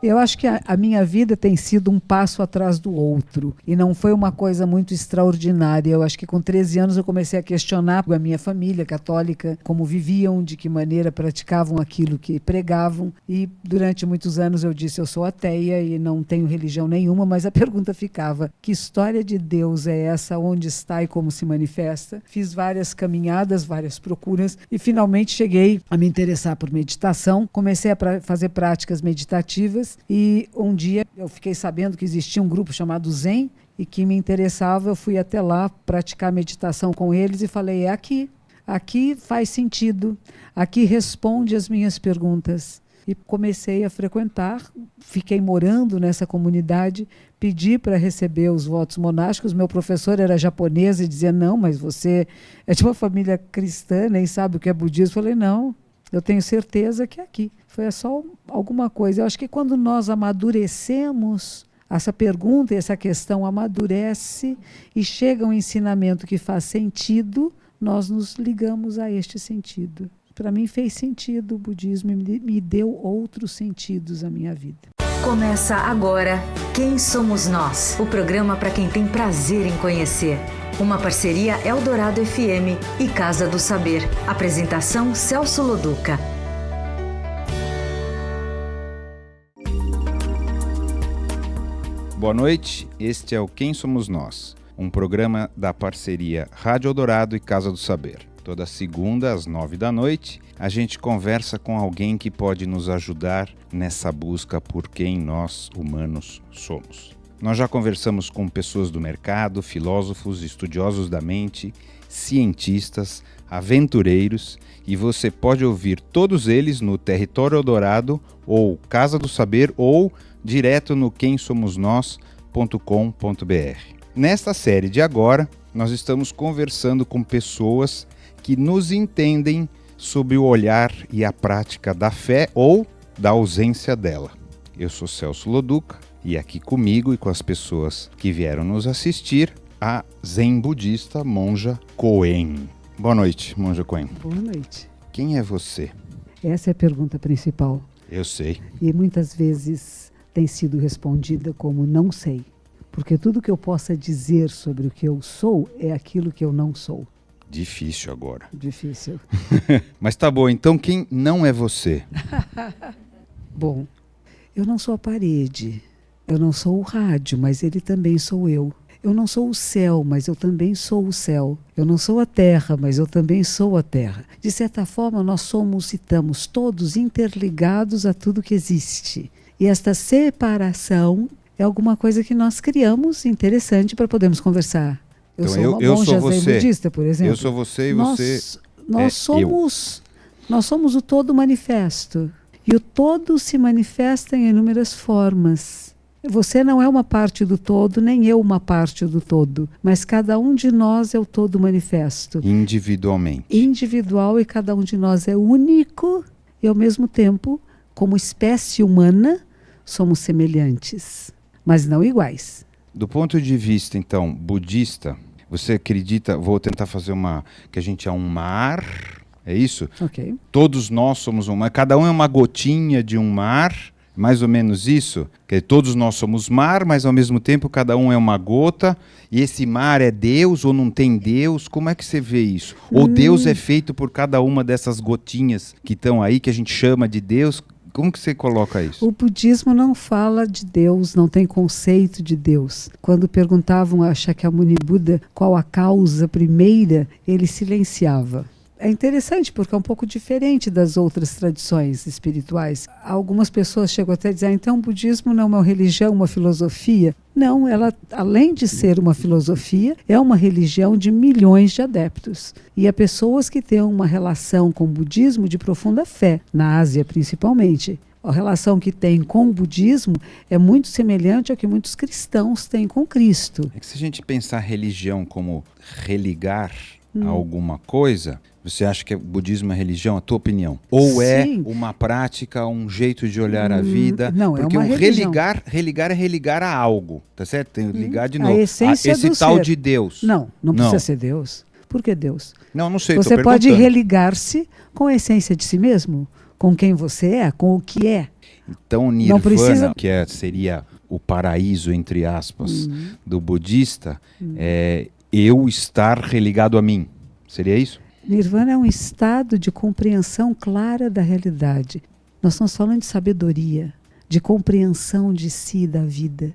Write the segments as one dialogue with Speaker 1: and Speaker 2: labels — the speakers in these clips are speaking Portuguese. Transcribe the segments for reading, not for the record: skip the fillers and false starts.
Speaker 1: Eu acho que a minha vida tem sido um passo atrás do outro e não foi uma coisa muito extraordinária. Eu acho que com 13 anos eu comecei a questionar a minha família católica, como viviam, de que maneira praticavam aquilo que pregavam, e durante muitos anos eu disse: eu sou ateia e não tenho religião nenhuma, mas a pergunta ficava: que história de Deus é essa? Onde está e como se manifesta? Fiz várias caminhadas, várias procuras e finalmente cheguei a me interessar por meditação. Comecei a fazer práticas meditativas e um dia eu fiquei sabendo que existia um grupo chamado Zen e que me interessava. Eu fui até lá praticar meditação com eles e falei: é aqui. Aqui faz sentido. Aqui responde as minhas perguntas. E comecei a frequentar, fiquei morando nessa comunidade, pedi para receber os votos monásticos. Meu professor era japonês e dizia: não, mas você é de uma família cristã, nem sabe o que é budismo. Eu falei: não, eu tenho certeza que é aqui. Foi só alguma coisa. Eu acho que quando nós amadurecemos, essa pergunta e essa questão amadurece e chega um ensinamento que faz sentido, nós nos ligamos a este sentido. Para mim fez sentido o budismo e me deu outros sentidos à minha vida.
Speaker 2: Começa agora Quem Somos Nós? O programa para quem tem prazer em conhecer. Uma parceria Eldorado FM e Casa do Saber. Apresentação Celso Loduca.
Speaker 3: Boa noite, este é o Quem Somos Nós, um programa da parceria Rádio Eldorado e Casa do Saber. Toda segunda, às 9 da noite, a gente conversa com alguém que pode nos ajudar nessa busca por quem nós, humanos, somos. Nós já conversamos com pessoas do mercado, filósofos, estudiosos da mente, cientistas, aventureiros, e você pode ouvir todos eles no Território Eldorado, ou Casa do Saber, ou direto no quemsomosnós.com.br. Nesta série de agora, nós estamos conversando com pessoas que nos entendem sob o olhar e a prática da fé ou da ausência dela. Eu sou Celso Loduca e aqui comigo e com as pessoas que vieram nos assistir, a zen budista Monja Coen. Boa noite, Monja Coen.
Speaker 1: Boa noite.
Speaker 3: Quem é você?
Speaker 1: Essa é a pergunta principal.
Speaker 3: Eu sei.
Speaker 1: E muitas vezes tem sido respondida como não sei. Porque tudo que eu possa dizer sobre o que eu sou é aquilo que eu não sou.
Speaker 3: Difícil agora.
Speaker 1: Difícil.
Speaker 3: Mas tá bom, então quem não é você?
Speaker 1: Bom, eu não sou a parede, eu não sou o rádio, mas ele também sou eu. Eu não sou o céu, mas eu também sou o céu. Eu não sou a terra, mas eu também sou a terra. De certa forma, nós somos e estamos todos interligados a tudo que existe. E esta separação é alguma coisa que nós criamos interessante para podermos conversar. Eu sou uma monja zen budista, por exemplo.
Speaker 3: Eu sou você e você
Speaker 1: Nós somos o todo manifesto. E o todo se manifesta em inúmeras formas. Você não é uma parte do todo, nem eu uma parte do todo. Mas cada um de nós é o todo manifesto.
Speaker 3: Individualmente.
Speaker 1: Individual, e cada um de nós é único. E ao mesmo tempo, como espécie humana, somos semelhantes, mas não iguais.
Speaker 3: Do ponto de vista, então, budista, você acredita, vou tentar fazer que a gente é um mar, é isso?
Speaker 1: Ok.
Speaker 3: Todos nós somos um mar, cada um é uma gotinha de um mar, mais ou menos isso? Que todos nós somos mar, mas ao mesmo tempo cada um é uma gota, e esse mar é Deus ou não tem Deus? Como é que você vê isso? Ou Deus é feito por cada uma dessas gotinhas que estão aí, que a gente chama de Deus? Como que você coloca isso?
Speaker 1: O budismo não fala de Deus, não tem conceito de Deus. Quando perguntavam a Shakyamuni Buda qual a causa primeira, ele silenciava. É interessante porque é um pouco diferente das outras tradições espirituais. Algumas pessoas chegam até a dizer: então o budismo não é uma religião, uma filosofia. Não, ela, além de ser uma filosofia, é uma religião de milhões de adeptos. E há pessoas que têm uma relação com o budismo de profunda fé, na Ásia principalmente. A relação que tem com o budismo é muito semelhante ao que muitos cristãos têm com Cristo.
Speaker 3: É que se a gente pensar religião como religar a alguma coisa, você acha que o budismo é religião, a tua opinião? Ou é uma prática, um jeito de olhar a vida?
Speaker 1: Não,
Speaker 3: porque
Speaker 1: é uma religião.
Speaker 3: Religar é religar a algo, tá certo? Tem que ligar de novo.
Speaker 1: A essência
Speaker 3: esse
Speaker 1: do
Speaker 3: tal
Speaker 1: ser.
Speaker 3: de Deus.
Speaker 1: Não precisa ser Deus. Por que Deus?
Speaker 3: Não sei,
Speaker 1: Você pode religar-se com a essência de si mesmo, com quem você é, com o que é.
Speaker 3: Então, Nirvana, que seria o paraíso, entre aspas, do budista, é eu estar religado a mim. Seria isso?
Speaker 1: Nirvana é um estado de compreensão clara da realidade. Nós estamos falando de sabedoria, de compreensão de si e da vida.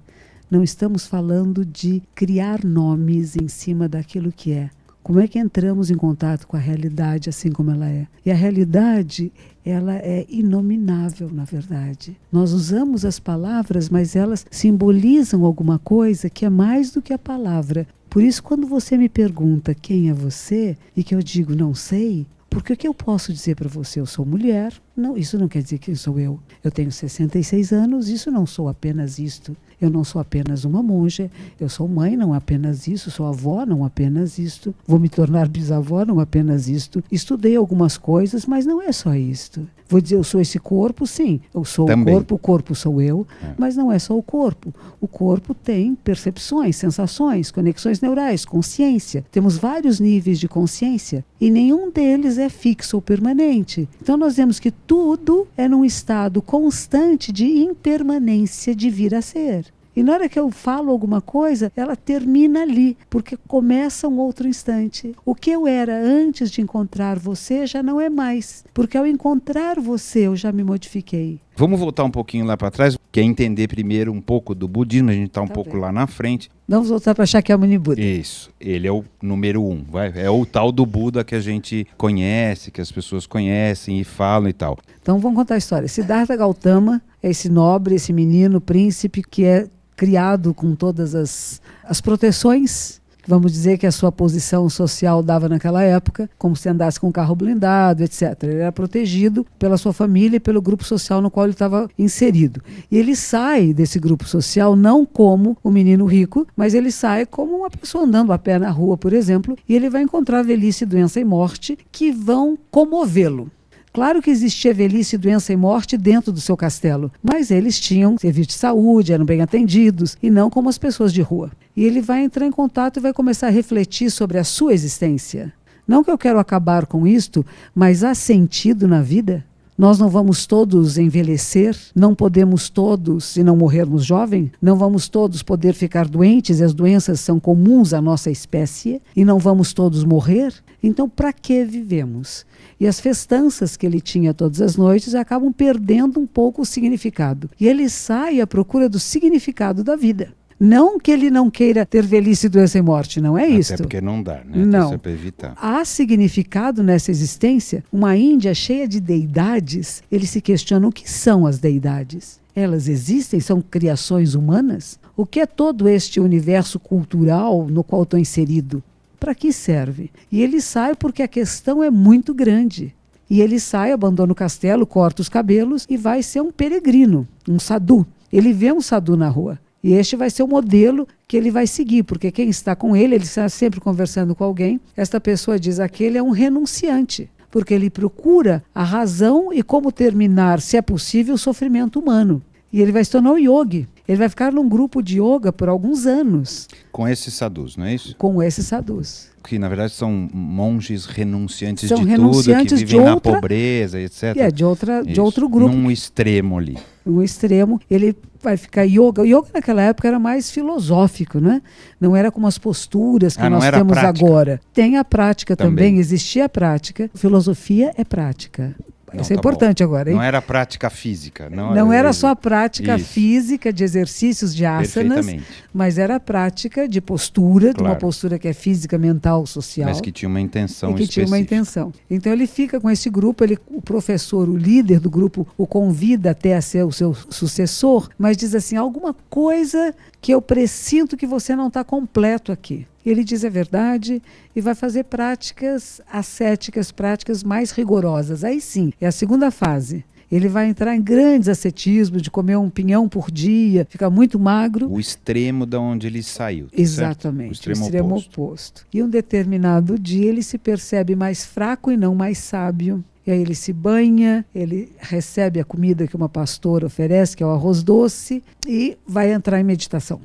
Speaker 1: Não estamos falando de criar nomes em cima daquilo que é. Como é que entramos em contato com a realidade assim como ela é? E a realidade, ela é inominável, na verdade. Nós usamos as palavras, mas elas simbolizam alguma coisa que é mais do que a palavra. Por isso, quando você me pergunta quem é você, e que eu digo não sei, porque o que eu posso dizer para você? Eu sou mulher. Não, isso não quer dizer quem sou eu. Eu tenho 66 anos, isso não sou apenas isto. Eu não sou apenas uma monja, eu sou mãe, não apenas isso, sou avó, não apenas isto. Vou me tornar bisavó, não apenas isto. Estudei algumas coisas, mas não é só isto. Vou dizer, eu sou esse corpo, sim. Eu sou
Speaker 3: Também.
Speaker 1: o corpo sou eu, mas não é só o corpo. O corpo tem percepções, sensações, conexões neurais, consciência. Temos vários níveis de consciência e nenhum deles é fixo ou permanente. Então nós vemos que tudo é num estado constante de impermanência de vir a ser. E na hora que eu falo alguma coisa, ela termina ali, porque começa um outro instante. O que eu era antes de encontrar você já não é mais, porque ao encontrar você eu já me modifiquei.
Speaker 3: Vamos voltar um pouquinho lá para trás, quer entender primeiro um pouco do budismo, a gente está um pouco lá na frente.
Speaker 1: Vamos voltar para Shakyamuni Buda.
Speaker 3: Isso, ele é o número 1, é o tal do Buda que a gente conhece, que as pessoas conhecem e falam e tal.
Speaker 1: Então vamos contar a história. Siddhartha Gautama é esse nobre, esse menino, príncipe, que é criado com todas as proteções, vamos dizer, que a sua posição social dava naquela época, como se andasse com um carro blindado, etc. Ele era protegido pela sua família e pelo grupo social no qual ele estava inserido. E ele sai desse grupo social não como o menino rico, mas ele sai como uma pessoa andando a pé na rua, por exemplo, e ele vai encontrar velhice, doença e morte que vão comovê-lo. Claro que existia velhice, doença e morte dentro do seu castelo, mas eles tinham serviço de saúde, eram bem atendidos, e não como as pessoas de rua. E ele vai entrar em contato e vai começar a refletir sobre a sua existência. Não que eu quero acabar com isto, mas há sentido na vida? Nós não vamos todos envelhecer, não podemos todos, se não morrermos jovem, não vamos todos poder ficar doentes, e as doenças são comuns à nossa espécie, e não vamos todos morrer? Então, para que vivemos? E as festanças que ele tinha todas as noites acabam perdendo um pouco o significado. E ele sai à procura do significado da vida. Não que ele não queira ter velhice, doença e morte, não é isso.
Speaker 3: Até porque não dá, né?
Speaker 1: Não.
Speaker 3: Isso é para evitar.
Speaker 1: Há significado nessa existência. Uma Índia cheia de deidades, eles se questionam o que são as deidades. Elas existem? São criações humanas? O que é todo este universo cultural no qual estou inserido? Para que serve? E ele sai porque a questão é muito grande. E ele sai, abandona o castelo, corta os cabelos e vai ser um peregrino, um sadhu. Ele vê um sadhu na rua. E este vai ser o modelo que ele vai seguir, porque quem está com ele está sempre conversando com alguém. Esta pessoa diz, aquele é um renunciante, porque ele procura a razão e como terminar, se é possível, o sofrimento humano. E ele vai se tornar um yogi. Ele vai ficar num grupo de yoga por alguns anos.
Speaker 3: Com esses sadhus, não é isso?
Speaker 1: Com esses sadhus.
Speaker 3: Que na verdade são monges renunciantes
Speaker 1: São
Speaker 3: de
Speaker 1: renunciantes
Speaker 3: tudo, que vivem na pobreza, etc.
Speaker 1: De outro grupo.
Speaker 3: Num extremo ali.
Speaker 1: Um extremo, ele vai ficar yoga. O yoga naquela época era mais filosófico, né? Não era como as posturas que nós temos agora. Tem a prática também, existia a prática. Filosofia é prática. Isso é importante agora, hein?
Speaker 3: Não era prática física.
Speaker 1: Não era só a prática física de exercícios de asanas, mas era a prática de postura, de uma postura que é física, mental, social.
Speaker 3: Mas que tinha uma intenção
Speaker 1: específica. Tinha uma intenção. Então ele fica com esse grupo, o professor, o líder do grupo, o convida até a ser o seu sucessor, mas diz assim, alguma coisa que eu pressinto que você não está completo aqui. Ele diz a verdade e vai fazer práticas ascéticas, práticas mais rigorosas. Aí sim, é a segunda fase. Ele vai entrar em grandes ascetismos, de comer um pinhão por dia, ficar muito magro.
Speaker 3: O extremo de onde ele saiu.
Speaker 1: Exatamente, o extremo oposto. E um determinado dia ele se percebe mais fraco e não mais sábio. E aí ele se banha, ele recebe a comida que uma pastora oferece, que é o arroz doce, e vai entrar em meditação.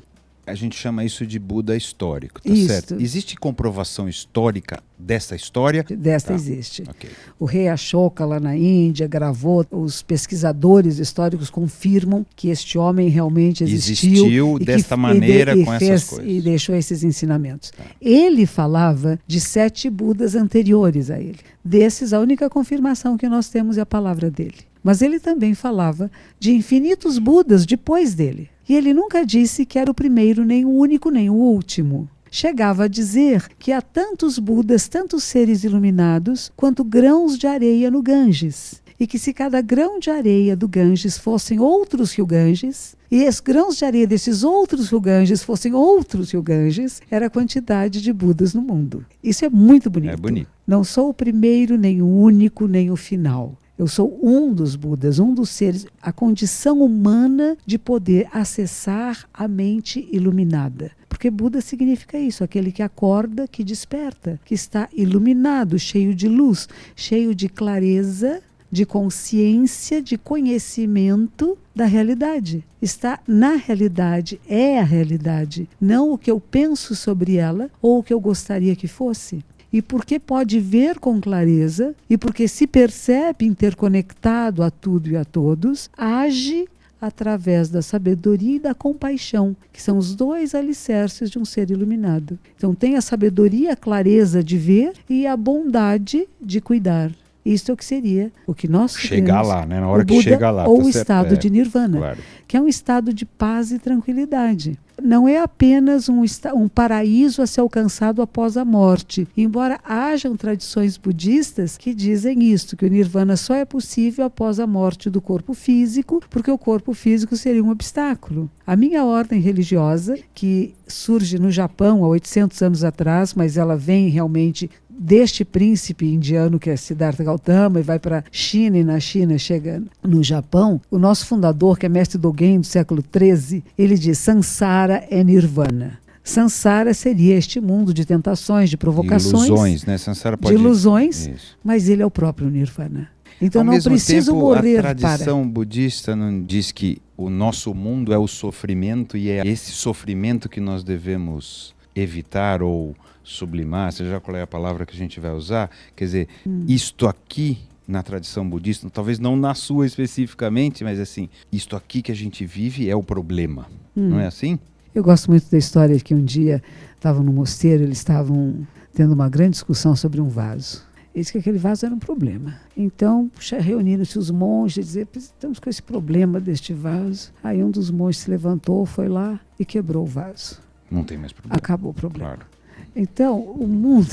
Speaker 3: a gente chama isso de Buda histórico, tá
Speaker 1: Isso.
Speaker 3: certo? Existe comprovação histórica dessa história?
Speaker 1: Desta
Speaker 3: Tá.
Speaker 1: existe.
Speaker 3: Ok.
Speaker 1: O rei Ashoka, lá na Índia, gravou. Os pesquisadores históricos confirmam que este homem realmente existiu e
Speaker 3: desta
Speaker 1: que,
Speaker 3: maneira,
Speaker 1: e
Speaker 3: com
Speaker 1: fez,
Speaker 3: essas coisas.
Speaker 1: e deixou esses ensinamentos. Ele falava de 7 Budas anteriores a ele. Desses, a única confirmação que nós temos é a palavra dele. Mas ele também falava de infinitos Budas depois dele. E ele nunca disse que era o primeiro, nem o único, nem o último. Chegava a dizer que há tantos Budas, tantos seres iluminados, quanto grãos de areia no Ganges. E que se cada grão de areia do Ganges fossem outros rio Ganges, e os grãos de areia desses outros rio Ganges fossem outros rio Ganges, era a quantidade de Budas no mundo. Isso é muito bonito.
Speaker 3: É bonito.
Speaker 1: Não sou o primeiro, nem o único, nem o final. Eu sou um dos Budas, um dos seres, a condição humana de poder acessar a mente iluminada. Porque Buda significa isso, aquele que acorda, que desperta, que está iluminado, cheio de luz, cheio de clareza, de consciência, de conhecimento da realidade. Está na realidade, é a realidade, não o que eu penso sobre ela ou o que eu gostaria que fosse. E porque pode ver com clareza, e porque se percebe interconectado a tudo e a todos, age através da sabedoria e da compaixão, que são os 2 alicerces de um ser iluminado. Então tem a sabedoria, a clareza de ver e a bondade de cuidar. Isto é o que seria o que nós
Speaker 3: chegar
Speaker 1: queremos,
Speaker 3: lá, né? Na hora
Speaker 1: o
Speaker 3: que
Speaker 1: Buda,
Speaker 3: chega lá.
Speaker 1: ou
Speaker 3: tá
Speaker 1: o
Speaker 3: certo?
Speaker 1: estado de Nirvana,
Speaker 3: Claro.
Speaker 1: que é um estado de paz e tranquilidade. Não é apenas um paraíso a ser alcançado após a morte. Embora hajam tradições budistas que dizem isto, que o Nirvana só é possível após a morte do corpo físico, porque o corpo físico seria um obstáculo. A minha ordem religiosa, que surge no Japão há 800 anos atrás, mas ela vem realmente deste príncipe indiano que é Siddhartha Gautama e vai para a China, e na China chega no Japão. O nosso fundador, que é mestre Dogen do século XIII, ele diz: Sansara é Nirvana. Sansara seria este mundo de tentações, de provocações,
Speaker 3: ilusões, né? Sansara pode...
Speaker 1: de ilusões,
Speaker 3: Isso.
Speaker 1: mas ele é o próprio Nirvana. Então
Speaker 3: Ao
Speaker 1: não
Speaker 3: mesmo
Speaker 1: preciso
Speaker 3: tempo,
Speaker 1: morrer
Speaker 3: a tradição
Speaker 1: para...
Speaker 3: budista não diz que o nosso mundo é o sofrimento e é esse sofrimento que nós devemos evitar ou sublimar, seja qual é a palavra que a gente vai usar. Quer dizer, isto aqui na tradição budista, talvez não na sua especificamente, mas assim, isto aqui que a gente vive é o problema. Não é assim?
Speaker 1: Eu gosto muito da história que um dia estavam no mosteiro, eles estavam tendo uma grande discussão sobre um vaso. Eles que aquele vaso era um problema. Então, reuniram-se os monges e diziam: estamos com esse problema deste vaso. Aí um dos monges se levantou, foi lá e quebrou o vaso.
Speaker 3: Não tem mais problema.
Speaker 1: Acabou o problema.
Speaker 3: Claro.
Speaker 1: Então, o mundo...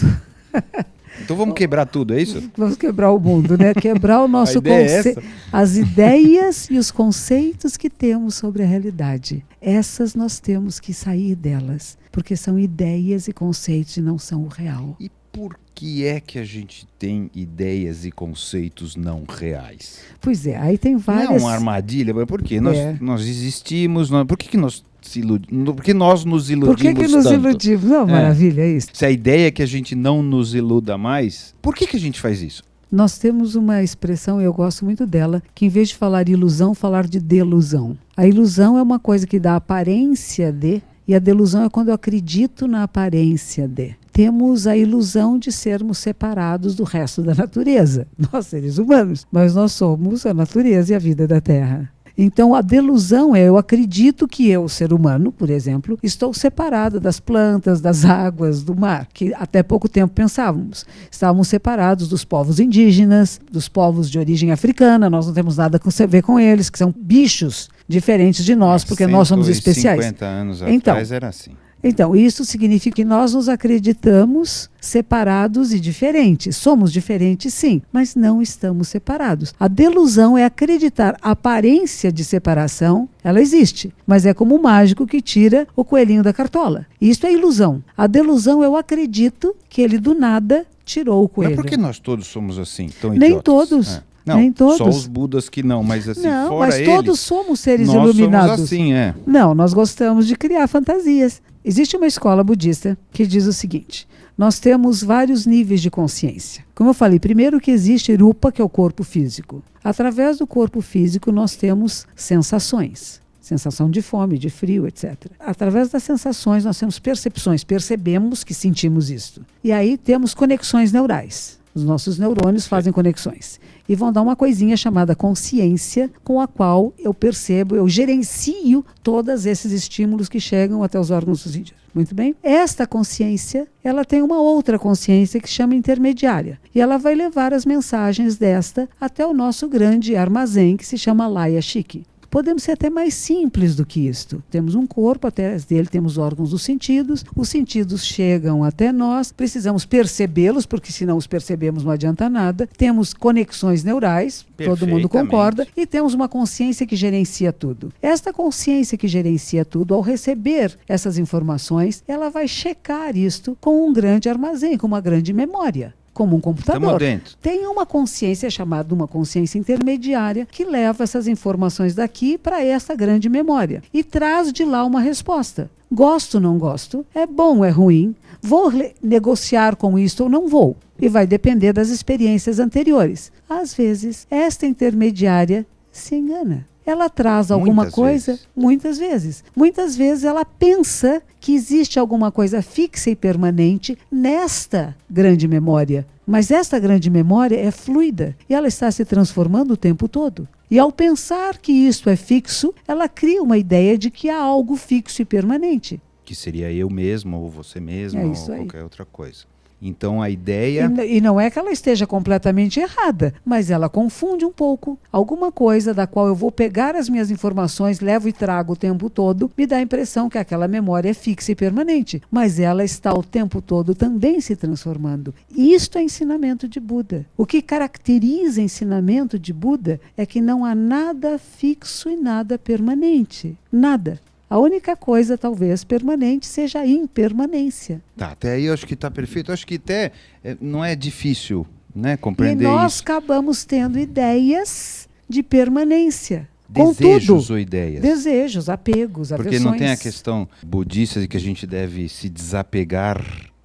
Speaker 3: Então vamos quebrar tudo, é isso?
Speaker 1: Vamos quebrar o mundo, né? Quebrar o nosso conceito, as ideias e os conceitos que temos sobre a realidade. Essas nós temos que sair delas, porque são ideias e conceitos e não são o real.
Speaker 3: E por que é que a gente tem ideias e conceitos não reais?
Speaker 1: Pois é, aí tem várias...
Speaker 3: Não é uma armadilha, mas por quê? Nós existimos, por que nós se iludimos? Por que nós nos iludimos
Speaker 1: tanto? Por que nos iludimos? Não, maravilha, é isso.
Speaker 3: Se a ideia é que a gente não nos iluda mais, por que a gente faz isso?
Speaker 1: Nós temos uma expressão, eu gosto muito dela, que em vez de falar ilusão, falar de delusão. A ilusão é uma coisa que dá aparência de, e a delusão é quando eu acredito na aparência de. Temos a ilusão de sermos separados do resto da natureza, nós seres humanos, mas nós somos a natureza e a vida da Terra. Então a delusão é: eu acredito que eu, ser humano, por exemplo, estou separado das plantas, das águas, do mar, que até pouco tempo pensávamos. Estávamos separados dos povos indígenas, dos povos de origem africana, nós não temos nada a ver com eles, que são bichos diferentes de nós, porque nós somos especiais.
Speaker 3: 50 anos atrás era assim.
Speaker 1: Então, isso significa que nós nos acreditamos separados e diferentes. Somos diferentes, sim, mas não estamos separados. A delusão é acreditar. A aparência de separação, ela existe, mas é como o mágico que tira o coelhinho da cartola. Isso é ilusão. A delusão, eu acredito que ele do nada tirou o coelho.
Speaker 3: Mas por que nós todos somos assim, tão idiotas?
Speaker 1: Nem todos.
Speaker 3: Não,
Speaker 1: nem todos.
Speaker 3: Só os Budas que não, mas assim,
Speaker 1: não,
Speaker 3: fora
Speaker 1: mas
Speaker 3: eles,
Speaker 1: todos somos seres
Speaker 3: nós
Speaker 1: iluminados.
Speaker 3: Somos assim,
Speaker 1: Não, nós gostamos de criar fantasias. Existe uma escola budista que diz o seguinte: nós temos vários níveis de consciência. Como eu falei, primeiro que existe Rupa, que é o corpo físico. Através do corpo físico nós temos sensações. sensação de fome, de frio, etc. Através das sensações nós temos percepções, percebemos que sentimos isto. E aí temos conexões neurais. Os nossos neurônios fazem conexões e vão dar uma coisinha chamada consciência, com a qual eu percebo, eu gerencio todos esses estímulos que chegam até os órgãos dos sentidos. Muito bem? Esta consciência, ela tem uma outra consciência que se chama intermediária. E ela vai levar as mensagens desta até o nosso grande armazém que se chama Laya Shiki. Podemos ser até mais simples do que isto. Temos um corpo, atrás dele temos órgãos dos sentidos, os sentidos chegam até nós, precisamos percebê-los, porque se não os percebemos não adianta nada. Temos conexões neurais, todo mundo concorda, e temos uma consciência que gerencia tudo. Esta consciência que gerencia tudo, ao receber essas informações, ela vai checar isto com um grande armazém, com uma grande memória. Como um computador. Tem uma consciência chamada uma consciência intermediária que leva essas informações daqui para essa grande memória e traz de lá uma resposta. Gosto, não gosto, é bom, é ruim, vou negociar com isto ou não vou. E vai depender das experiências anteriores. Às vezes, esta intermediária se engana. Ela traz alguma coisa, muitas vezes. Muitas vezes ela pensa que existe alguma coisa fixa e permanente nesta grande memória. Mas esta grande memória é fluida e ela está se transformando o tempo todo. E ao pensar que isto é fixo, ela cria uma ideia de que há algo fixo e permanente.
Speaker 3: Que seria eu mesmo, ou você mesmo, ou qualquer outra coisa. Então a ideia...
Speaker 1: E não é que ela esteja completamente errada, mas ela confunde um pouco. Alguma coisa da qual eu vou pegar as minhas informações, levo e trago o tempo todo, me dá a impressão que aquela memória é fixa e permanente. Mas ela está o tempo todo também se transformando. E isto é ensinamento de Buda. O que caracteriza ensinamento de Buda é que não há nada fixo e nada permanente. Nada. A única coisa, talvez, permanente seja a impermanência.
Speaker 3: Tá, até aí eu acho que está perfeito. Eu acho que até não é difícil, né, compreender isso.
Speaker 1: E nós acabamos tendo ideias de permanência.
Speaker 3: Desejos
Speaker 1: Contudo,
Speaker 3: ou ideias?
Speaker 1: Desejos, apegos, aversões.
Speaker 3: Porque não tem a questão budista de que a gente deve se desapegar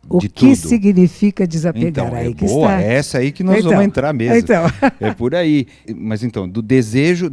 Speaker 1: o
Speaker 3: de
Speaker 1: que
Speaker 3: tudo.
Speaker 1: Significa desapegar?
Speaker 3: Então,
Speaker 1: aí que
Speaker 3: boa,
Speaker 1: está.
Speaker 3: É essa aí que nós vamos entrar mesmo. É por aí. Mas então, do desejo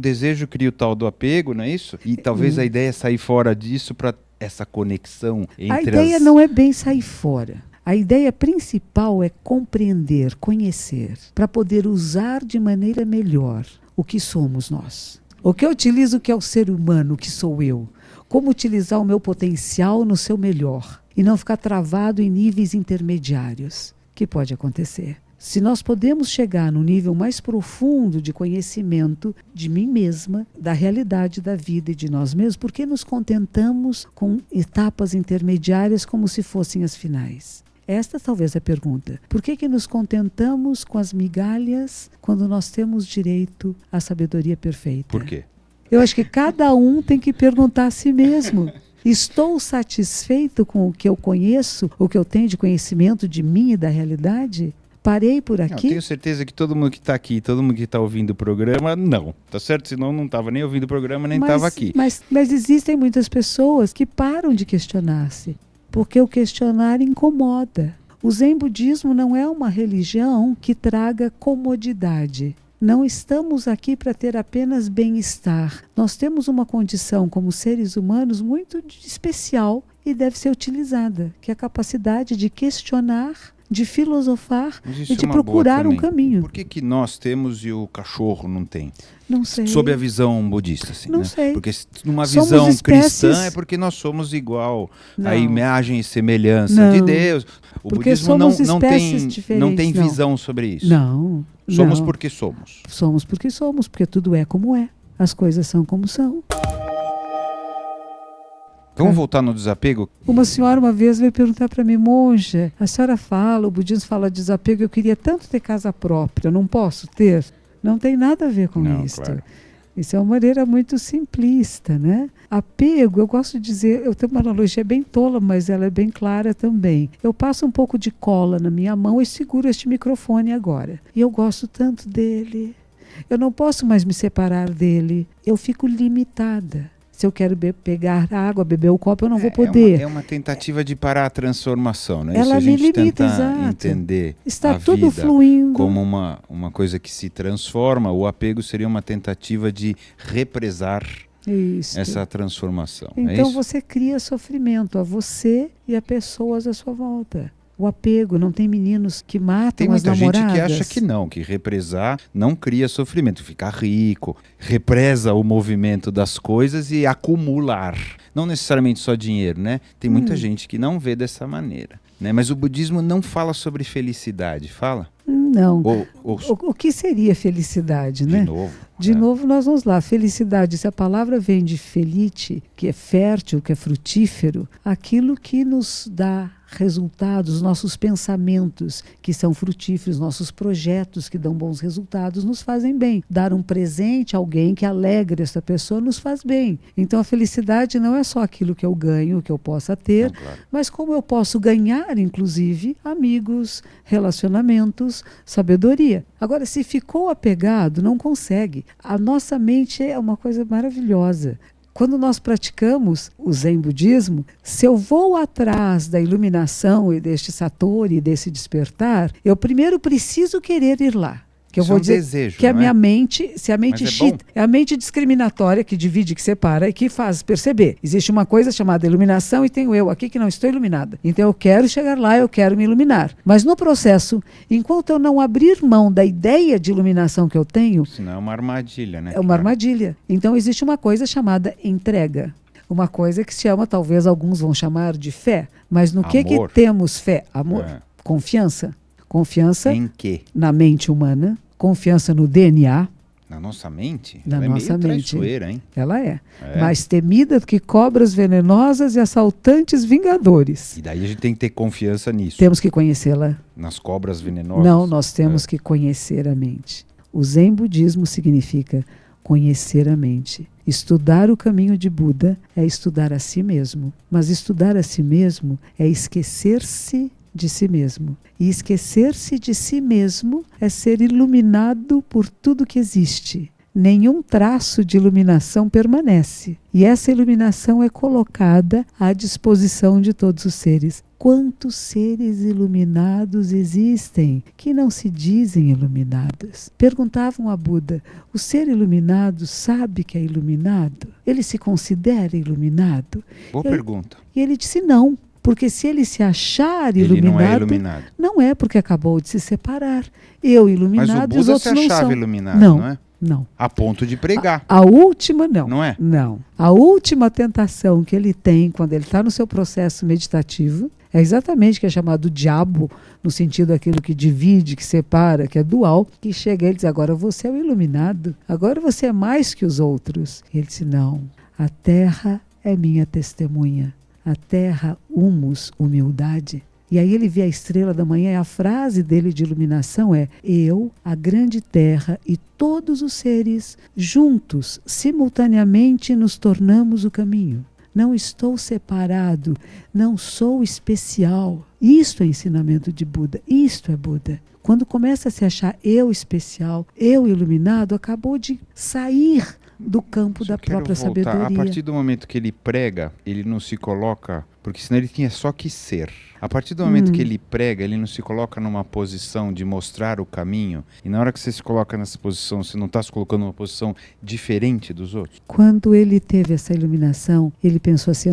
Speaker 3: cria o tal do apego, não é isso? E talvez a ideia é sair fora disso para essa conexão entre
Speaker 1: A ideia não é bem sair fora. A ideia principal é compreender, conhecer, para poder usar de maneira melhor o que somos nós. O que eu utilizo que é o ser humano, o que sou eu. Como utilizar o meu potencial no seu melhor. E não ficar travado em níveis intermediários, que pode acontecer. Se nós podemos chegar num nível mais profundo de conhecimento de mim mesma, da realidade da vida e de nós mesmos, por que nos contentamos com etapas intermediárias como se fossem as finais? Esta talvez é a pergunta. Por que nos contentamos com as migalhas quando nós temos direito à sabedoria perfeita?
Speaker 3: Por quê?
Speaker 1: Eu acho que cada um tem que perguntar a si mesmo. Estou satisfeito com o que eu conheço, o que eu tenho de conhecimento de mim e da realidade? Parei por aqui?
Speaker 3: Eu tenho certeza que todo mundo que está aqui, todo mundo que está ouvindo o programa, não. Tá certo? Senão não estava nem ouvindo o programa, nem estava aqui.
Speaker 1: Mas existem muitas pessoas que param de questionar-se, porque o questionar incomoda. O Zen Budismo não é uma religião que traga comodidade. Não estamos aqui para ter apenas bem-estar. Nós temos uma condição como seres humanos muito especial e deve ser utilizada, que é a capacidade de questionar, de filosofar e de procurar um caminho.
Speaker 3: Por que nós temos e o cachorro não tem?
Speaker 1: Não sei.
Speaker 3: Sob a visão budista, assim,
Speaker 1: não
Speaker 3: né?
Speaker 1: sei.
Speaker 3: Porque numa visão cristã é porque nós somos igual à imagem e semelhança de Deus. O budismo não tem visão sobre isso.
Speaker 1: Não.
Speaker 3: Somos porque somos.
Speaker 1: Somos porque somos, porque tudo é como é. As coisas são como são.
Speaker 3: Vamos voltar no desapego?
Speaker 1: Uma senhora uma vez veio perguntar para mim, monja, a senhora fala, o budismo fala de desapego, eu queria tanto ter casa própria, não posso ter? Não tem nada a ver com isso. Claro. Isso é uma maneira muito simplista, né? Apego, eu gosto de dizer, eu tenho uma analogia bem tola, mas ela é bem clara também. Eu passo um pouco de cola na minha mão e seguro este microfone agora. E eu gosto tanto dele. Eu não posso mais me separar dele. Eu fico limitada. Se eu quero pegar água, beber o copo, eu não vou poder.
Speaker 3: É uma tentativa de parar a transformação, né?
Speaker 1: Ela
Speaker 3: Isso a gente
Speaker 1: me limita,
Speaker 3: tentar entender
Speaker 1: está
Speaker 3: a
Speaker 1: tudo
Speaker 3: vida
Speaker 1: fluindo
Speaker 3: como uma coisa que se transforma. O apego seria uma tentativa de represar essa transformação.
Speaker 1: Então você cria sofrimento a você e a pessoas à sua volta. O apego, não tem meninos que matam as namoradas.
Speaker 3: Tem muita gente que acha que não, que represar não cria sofrimento, ficar rico, represa o movimento das coisas e acumular. Não necessariamente só dinheiro, né? Tem muita gente que não vê dessa maneira, né? Mas o budismo não fala sobre felicidade, fala?
Speaker 1: Não. O que seria felicidade, né? De novo, nós vamos lá. Felicidade, se a palavra vem de felite, que é fértil, que é frutífero, aquilo que nos dá resultados, nossos pensamentos que são frutíferos, nossos projetos que dão bons resultados nos fazem bem. Dar um presente a alguém que alegre essa pessoa nos faz bem. Então a felicidade não é só aquilo que eu ganho, que eu possa ter, mas como eu posso ganhar, inclusive, amigos, relacionamentos, sabedoria. Agora, se ficou apegado, não consegue. A nossa mente é uma coisa maravilhosa. Quando nós praticamos o Zen budismo, se eu vou atrás da iluminação e deste satori, desse despertar, eu primeiro preciso querer ir lá. Que eu vou dizer
Speaker 3: desejo,
Speaker 1: que a minha mente, se a mente é a mente discriminatória que divide, que separa e que faz perceber. Existe uma coisa chamada iluminação e tenho eu aqui que não estou iluminada. Então eu quero chegar lá, eu quero me iluminar. Mas no processo, enquanto eu não abrir mão da ideia de iluminação que eu tenho...
Speaker 3: Senão é uma armadilha, né?
Speaker 1: É uma armadilha. Então existe uma coisa chamada entrega. Uma coisa que se chama, talvez alguns vão chamar de fé. Mas no que temos fé? Amor. Confiança. Confiança
Speaker 3: em quê?
Speaker 1: Na mente humana. Confiança no DNA.
Speaker 3: Na nossa mente?
Speaker 1: Na
Speaker 3: Ela
Speaker 1: nossa
Speaker 3: é meio
Speaker 1: mente.
Speaker 3: traiçoeira, hein?
Speaker 1: Ela é. Mais temida do que cobras venenosas e assaltantes vingadores.
Speaker 3: E daí a gente tem que ter confiança nisso.
Speaker 1: Temos que conhecê-la.
Speaker 3: Nas cobras venenosas?
Speaker 1: Não, nós temos que conhecer a mente. O Zen budismo significa conhecer a mente. Estudar o caminho de Buda é estudar a si mesmo. Mas estudar a si mesmo é esquecer-se de si mesmo. E esquecer-se de si mesmo é ser iluminado por tudo que existe. Nenhum traço de iluminação permanece. E essa iluminação é colocada à disposição de todos os seres. Quantos seres iluminados existem que não se dizem iluminados? Perguntavam a Buda, o ser iluminado sabe que é iluminado? Ele se considera iluminado?
Speaker 3: Boa pergunta.
Speaker 1: E ele disse não. Porque se ele se achar iluminado,
Speaker 3: ele não é iluminado.
Speaker 1: Não é porque acabou de se separar. Eu iluminado e os outros não são.
Speaker 3: Mas o Buda se achava iluminado, não é?
Speaker 1: Não.
Speaker 3: A ponto de pregar.
Speaker 1: A última, não.
Speaker 3: Não é?
Speaker 1: Não. A última tentação que ele tem quando ele está no seu processo meditativo é exatamente que é chamado diabo, no sentido daquilo que divide, que separa, que é dual, que chega e ele diz, agora você é o iluminado, agora você é mais que os outros. Ele disse, não, a terra é minha testemunha. A terra, humus, humildade. E aí ele vê a estrela da manhã e a frase dele de iluminação é: eu, a grande terra e todos os seres, juntos, simultaneamente nos tornamos o caminho. Não estou separado, não sou especial. Isto é ensinamento de Buda, isto é Buda. Quando começa a se achar eu especial, eu iluminado, acabou de sair do campo da própria sabedoria.
Speaker 3: A partir do momento que ele prega, ele não se coloca, porque senão ele tinha só que ser. A partir do momento que ele prega, ele não se coloca numa posição de mostrar o caminho, e na hora que você se coloca nessa posição, você não está se colocando numa posição diferente dos outros?
Speaker 1: Quando ele teve essa iluminação, ele pensou assim,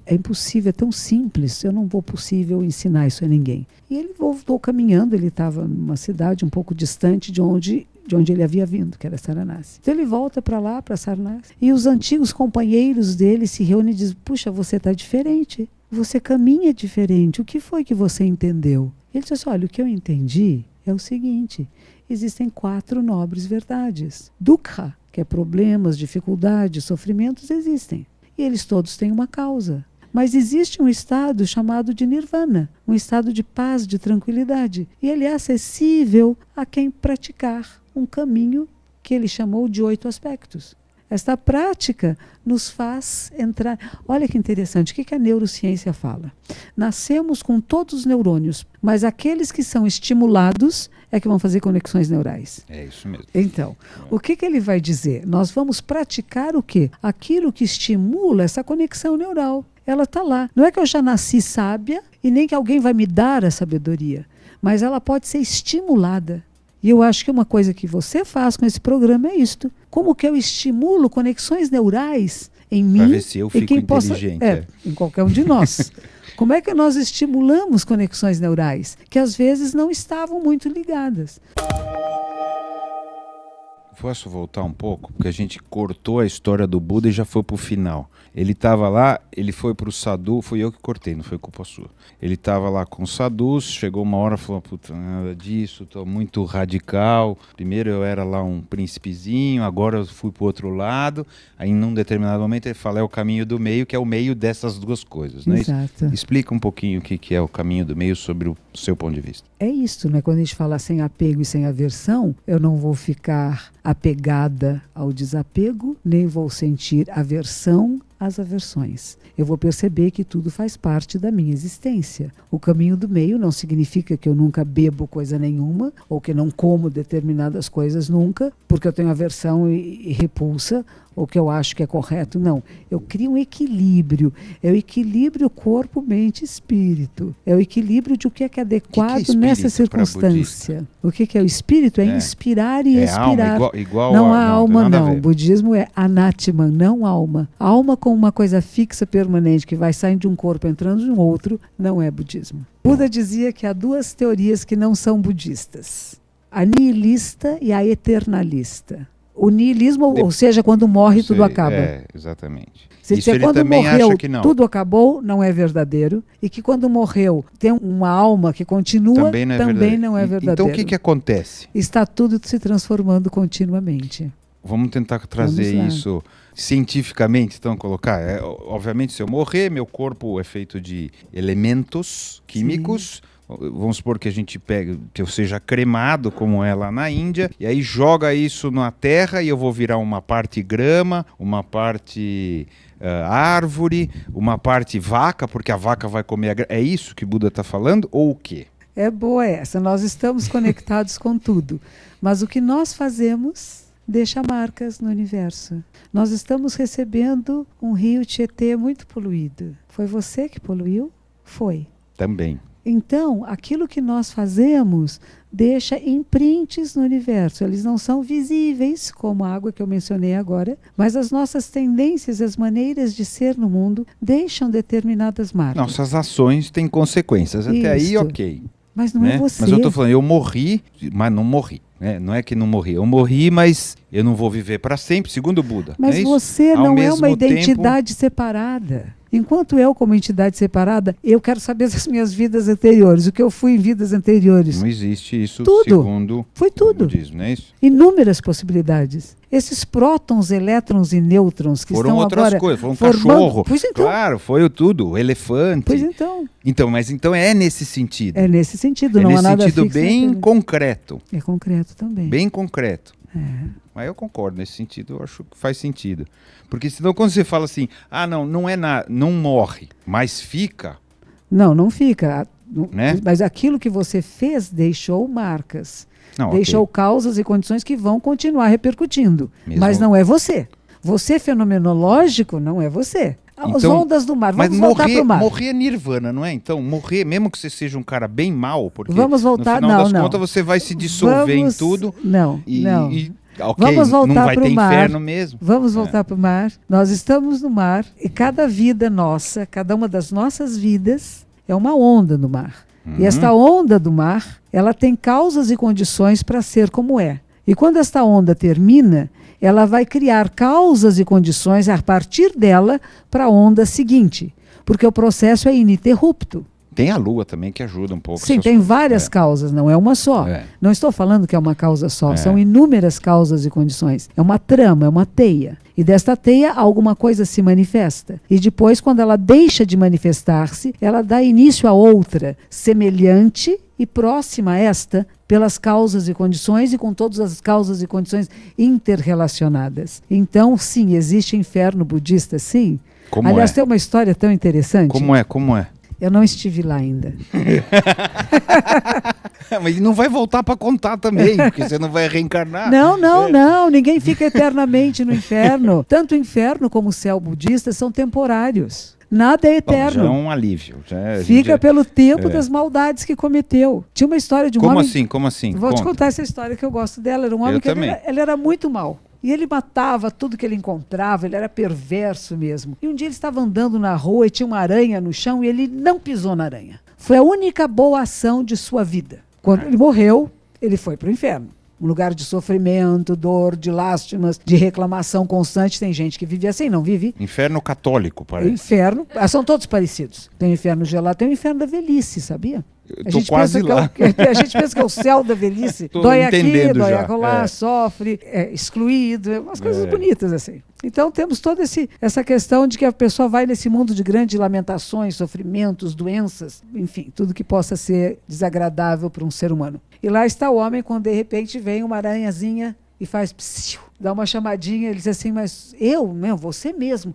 Speaker 1: é impossível, é tão simples, eu não vou possível ensinar isso a ninguém. E ele voltou caminhando, ele estava numa cidade um pouco distante de onde ele havia vindo, que era Saranasi. Então ele volta para lá, para Saranasi, e os antigos companheiros dele se reúnem e dizem, puxa, você está diferente, você caminha diferente, o que foi que você entendeu? Ele diz assim, olha, o que eu entendi é o seguinte, existem 4 nobres verdades. Dukkha, que é problemas, dificuldades, sofrimentos, existem. E eles todos têm uma causa. Mas existe um estado chamado de nirvana, um estado de paz, de tranquilidade. E ele é acessível a quem praticar um caminho que ele chamou de 8 aspectos. Esta prática nos faz entrar... Olha que interessante, o que a neurociência fala? Nascemos com todos os neurônios, mas aqueles que são estimulados é que vão fazer conexões neurais.
Speaker 3: É isso mesmo.
Speaker 1: Então, o que ele vai dizer? Nós vamos praticar o quê? Aquilo que estimula essa conexão neural. Ela está lá. Não é que eu já nasci sábia e nem que alguém vai me dar a sabedoria, mas ela pode ser estimulada. E eu acho que uma coisa que você faz com esse programa é isto. Como que eu estimulo conexões neurais em mim
Speaker 3: pra ver se eu
Speaker 1: e
Speaker 3: fico
Speaker 1: quem
Speaker 3: inteligente.
Speaker 1: possa, em qualquer um de nós. Como é que nós estimulamos conexões neurais que às vezes não estavam muito ligadas?
Speaker 3: Posso voltar um pouco? Porque a gente cortou a história do Buda e já foi pro final. Ele estava lá, ele foi pro sadhu, fui eu que cortei, não foi culpa sua. Ele estava lá com os sadhus, chegou uma hora e falou, puta, nada disso, tô muito radical. Primeiro eu era lá um príncipezinho, agora eu fui pro outro lado. Aí num determinado momento ele fala, é o caminho do meio, que é o meio dessas duas coisas, não é
Speaker 1: Exato.
Speaker 3: isso? Explica um pouquinho o que é o caminho do meio sobre o seu ponto de vista.
Speaker 1: É isso, né? Quando a gente fala sem apego e sem aversão, eu não vou ficar apegada ao desapego, nem vou sentir aversão às aversões. Eu vou perceber que tudo faz parte da minha existência. O caminho do meio não significa que eu nunca bebo coisa nenhuma, ou que não como determinadas coisas nunca, porque eu tenho aversão e repulsa, ou que eu acho que é correto. Não. Eu crio um equilíbrio. É o equilíbrio corpo, mente e espírito. É o equilíbrio de o que é adequado nessa circunstância. O que é o espírito? É inspirar e expirar.
Speaker 3: Alma, igual
Speaker 1: não há alma, não.
Speaker 3: O
Speaker 1: budismo é anatman, não alma. Alma como uma coisa fixa, permanente, que vai saindo de um corpo, entrando em um outro, não é budismo. Buda dizia que há duas teorias que não são budistas. A nihilista e a eternalista. O nihilismo, ou seja, quando morre tudo acaba.
Speaker 3: Exatamente.
Speaker 1: Se
Speaker 3: Isso
Speaker 1: disser
Speaker 3: ele
Speaker 1: quando
Speaker 3: também
Speaker 1: morreu
Speaker 3: acha que não.
Speaker 1: tudo acabou, não é verdadeiro. E que quando morreu tem uma alma que continua, também não é verdadeiro.
Speaker 3: Então o que acontece?
Speaker 1: Está tudo se transformando continuamente.
Speaker 3: Vamos tentar trazer isso cientificamente, então, colocar. Obviamente, se eu morrer, meu corpo é feito de elementos químicos. Sim. Vamos supor que a gente pega, que eu seja cremado, como é lá na Índia, e aí joga isso na terra e eu vou virar uma parte grama, uma parte árvore, uma parte vaca, porque a vaca vai comer a grama. É isso que Buda está falando ou o quê?
Speaker 1: É boa essa, nós estamos conectados com tudo, mas o que nós fazemos deixa marcas no universo. Nós estamos recebendo um rio Tietê muito poluído. Foi você que poluiu? Foi.
Speaker 3: Também.
Speaker 1: Então, aquilo que nós fazemos deixa imprints no universo. Eles não são visíveis, como a água que eu mencionei agora, mas as nossas tendências, as maneiras de ser no mundo, deixam determinadas marcas.
Speaker 3: Nossas ações têm consequências. Até aí, ok.
Speaker 1: Mas não é você.
Speaker 3: Mas eu estou falando, eu morri, mas não morri. Não é que não morri. Eu morri, mas eu não vou viver para sempre, segundo o Buda.
Speaker 1: Mas você não é uma identidade separada. Enquanto eu, como entidade separada, eu quero saber das minhas vidas anteriores, o que eu fui em vidas anteriores.
Speaker 3: Não existe isso
Speaker 1: tudo.
Speaker 3: Segundo
Speaker 1: foi tudo.
Speaker 3: o budismo, não é isso?
Speaker 1: Inúmeras possibilidades. Esses prótons, elétrons e nêutrons que
Speaker 3: foram
Speaker 1: estão
Speaker 3: outras
Speaker 1: agora
Speaker 3: coisas, foram um cachorro.
Speaker 1: Pois então.
Speaker 3: Claro, foi tudo, o elefante.
Speaker 1: Pois então.
Speaker 3: Então é nesse sentido.
Speaker 1: É nesse sentido, não há nada fixo.
Speaker 3: É nesse sentido bem concreto.
Speaker 1: É concreto também.
Speaker 3: Bem concreto. Mas eu concordo, nesse sentido, eu acho que faz sentido. Porque senão quando você fala assim, não morre, mas fica.
Speaker 1: Não fica.
Speaker 3: Né?
Speaker 1: Mas aquilo que você fez deixou marcas.
Speaker 3: Não,
Speaker 1: deixou causas e condições que vão continuar repercutindo. Mas não é você. Você fenomenológico não é você. As ondas do mar, vamos voltar para o mar.
Speaker 3: Morrer é nirvana, não é? Então, morrer, mesmo que você seja um cara bem mau, porque
Speaker 1: vamos voltar,
Speaker 3: no final das contas você vai se dissolver em tudo.
Speaker 1: Não.
Speaker 3: Vamos voltar para o mar. Inferno mesmo.
Speaker 1: Vamos voltar para o mar. Nós estamos no mar e cada vida nossa, cada uma das nossas vidas é uma onda no mar. E esta onda do mar, ela tem causas e condições para ser como é. E quando esta onda termina, ela vai criar causas e condições a partir dela para a onda seguinte. Porque o processo é ininterrupto.
Speaker 3: Tem a lua também que ajuda um pouco.
Speaker 1: Sim, tem várias causas, não é uma só. Não estou falando que é uma causa só, são inúmeras causas e condições. É uma trama, é uma teia. E desta teia alguma coisa se manifesta. E depois, quando ela deixa de manifestar-se, ela dá início a outra, semelhante e próxima a esta, pelas causas e condições e com todas as causas e condições interrelacionadas. Então, sim, existe inferno budista, sim. Aliás, tem uma história tão interessante.
Speaker 3: Como é?
Speaker 1: Eu não estive lá ainda.
Speaker 3: Mas não vai voltar para contar também, porque você não vai reencarnar.
Speaker 1: Não. Ninguém fica eternamente no inferno. Tanto o inferno como o céu budista são temporários. Nada é eterno.
Speaker 3: Bom, já é um alívio.
Speaker 1: Fica pelo tempo das maldades que cometeu. Tinha uma história de um homem...
Speaker 3: Como assim?
Speaker 1: Vou te contar essa história que eu gosto dela. Era um homem ele era muito mau. E ele matava tudo que ele encontrava, ele era perverso mesmo. E um dia ele estava andando na rua e tinha uma aranha no chão e ele não pisou na aranha. Foi a única boa ação de sua vida. Quando ele morreu, ele foi para o inferno. Um lugar de sofrimento, dor, de lástimas, de reclamação constante. Tem gente que vive assim, não vive?
Speaker 3: Inferno católico, parece.
Speaker 1: Inferno, são todos parecidos. Tem o inferno gelado, tem o inferno da velhice, sabia?
Speaker 3: Estou quase lá.
Speaker 1: A gente pensa que é o céu da velhice. Dói aqui, dói acolá, sofre, é excluído, umas coisas bonitas assim. Então temos toda essa questão de que a pessoa vai nesse mundo de grandes lamentações, sofrimentos, doenças, enfim, tudo que possa ser desagradável para um ser humano. E lá está o homem quando de repente vem uma aranhazinha e faz psiu, dá uma chamadinha, ele diz assim, mas você mesmo,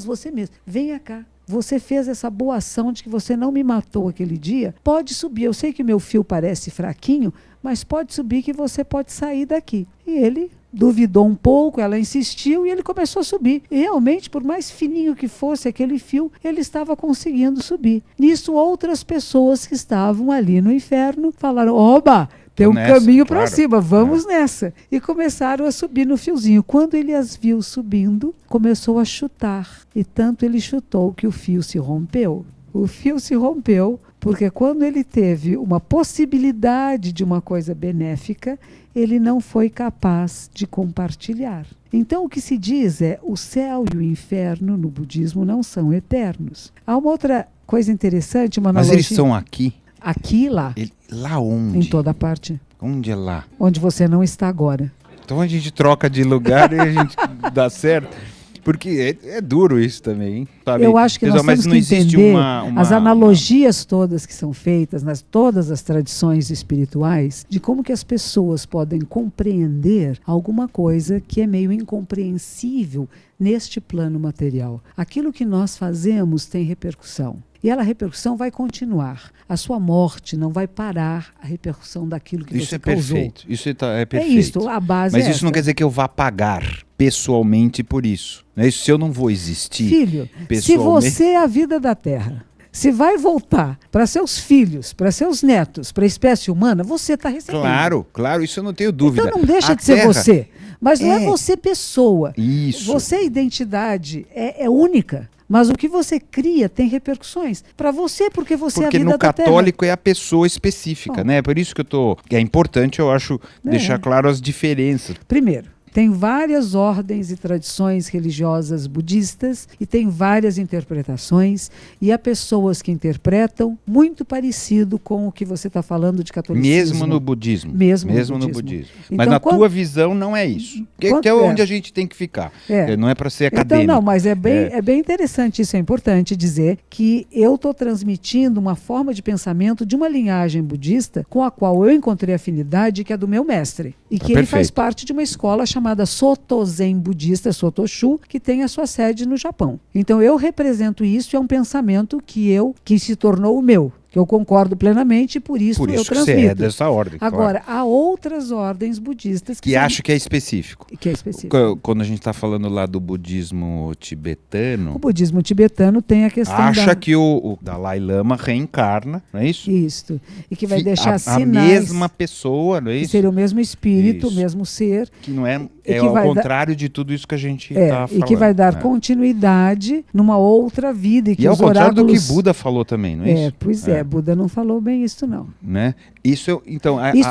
Speaker 1: você mesmo, venha cá. Você fez essa boa ação de que você não me matou aquele dia. Pode subir. Eu sei que meu fio parece fraquinho, mas pode subir que você pode sair daqui. E ele duvidou um pouco, ela insistiu e ele começou a subir. E realmente, por mais fininho que fosse aquele fio, ele estava conseguindo subir. Nisso, outras pessoas que estavam ali no inferno falaram, oba! Tem um caminho para cima, vamos nessa. E começaram a subir no fiozinho. Quando ele as viu subindo, começou a chutar. E tanto ele chutou que o fio se rompeu. O fio se rompeu porque quando ele teve uma possibilidade de uma coisa benéfica, ele não foi capaz de compartilhar. Então o que se diz é, o céu e o inferno no budismo não são eternos. Há uma outra coisa interessante, uma analogia...
Speaker 3: Mas eles estão aqui?
Speaker 1: Aqui e lá.
Speaker 3: Lá onde?
Speaker 1: Em toda parte.
Speaker 3: Onde é lá?
Speaker 1: Onde você não está agora.
Speaker 3: Então a gente troca de lugar e a gente dá certo. Porque é duro isso também, hein? Sabe?
Speaker 1: Eu acho que nós temos que entender as analogias todas que são feitas nas todas as tradições espirituais, de como que as pessoas podem compreender alguma coisa que é meio incompreensível neste plano material. Aquilo que nós fazemos tem repercussão. E a repercussão vai continuar. A sua morte não vai parar a repercussão daquilo que você causou.
Speaker 3: Perfeito. Isso é perfeito.
Speaker 1: É isso, a base
Speaker 3: Mas isso não quer dizer que eu vá pagar pessoalmente por isso. Não é isso? Se eu não vou existir
Speaker 1: Filho, se você é a vida da Terra, se vai voltar para seus filhos, para seus netos, para a espécie humana, você está recebendo. Claro, isso eu não tenho dúvida. Então não deixa de ser você. Mas não é você pessoa.
Speaker 3: Isso.
Speaker 1: Você, identidade, é única. Mas o que você cria tem repercussões para você, porque você é a vida da Terra.
Speaker 3: Porque no católico é a pessoa específica, né? Por isso que é importante, eu acho, deixar claro as diferenças.
Speaker 1: Primeiro, tem várias ordens e tradições religiosas budistas e tem várias interpretações, e há pessoas que interpretam muito parecido com o que você está falando de catolicismo.
Speaker 3: Mesmo no budismo.
Speaker 1: Mesmo no budismo.
Speaker 3: Então, mas na tua visão não é isso. Que é onde a gente tem que ficar. Não é para ser acadêmico.
Speaker 1: Então, não, mas é bem interessante, isso é importante dizer, que eu estou transmitindo uma forma de pensamento de uma linhagem budista com a qual eu encontrei afinidade, que é do meu mestre. E que ele faz parte de uma escola chamada Soto Zen Budista, Sotoshu, que tem a sua sede no Japão. Então eu represento isso, é um pensamento que se tornou o meu, que eu concordo plenamente e por isso eu transmito.
Speaker 3: Você é dessa ordem.
Speaker 1: Agora, há outras ordens budistas
Speaker 3: que acham que é específico.
Speaker 1: Que é específico.
Speaker 3: Quando a gente está falando lá do budismo tibetano...
Speaker 1: O budismo tibetano tem a questão
Speaker 3: acha que o Dalai Lama reencarna, não é isso?
Speaker 1: Isso. E que vai deixar sinais...
Speaker 3: A mesma pessoa, não é isso?
Speaker 1: Que seria o mesmo espírito, o mesmo ser.
Speaker 3: Que não é ao contrário de tudo isso que a gente está falando.
Speaker 1: E que vai dar continuidade numa outra vida. E
Speaker 3: ao contrário do que Buda falou também, não é isso?
Speaker 1: Pois é. Buda não falou bem isso, não.
Speaker 3: Né? Isso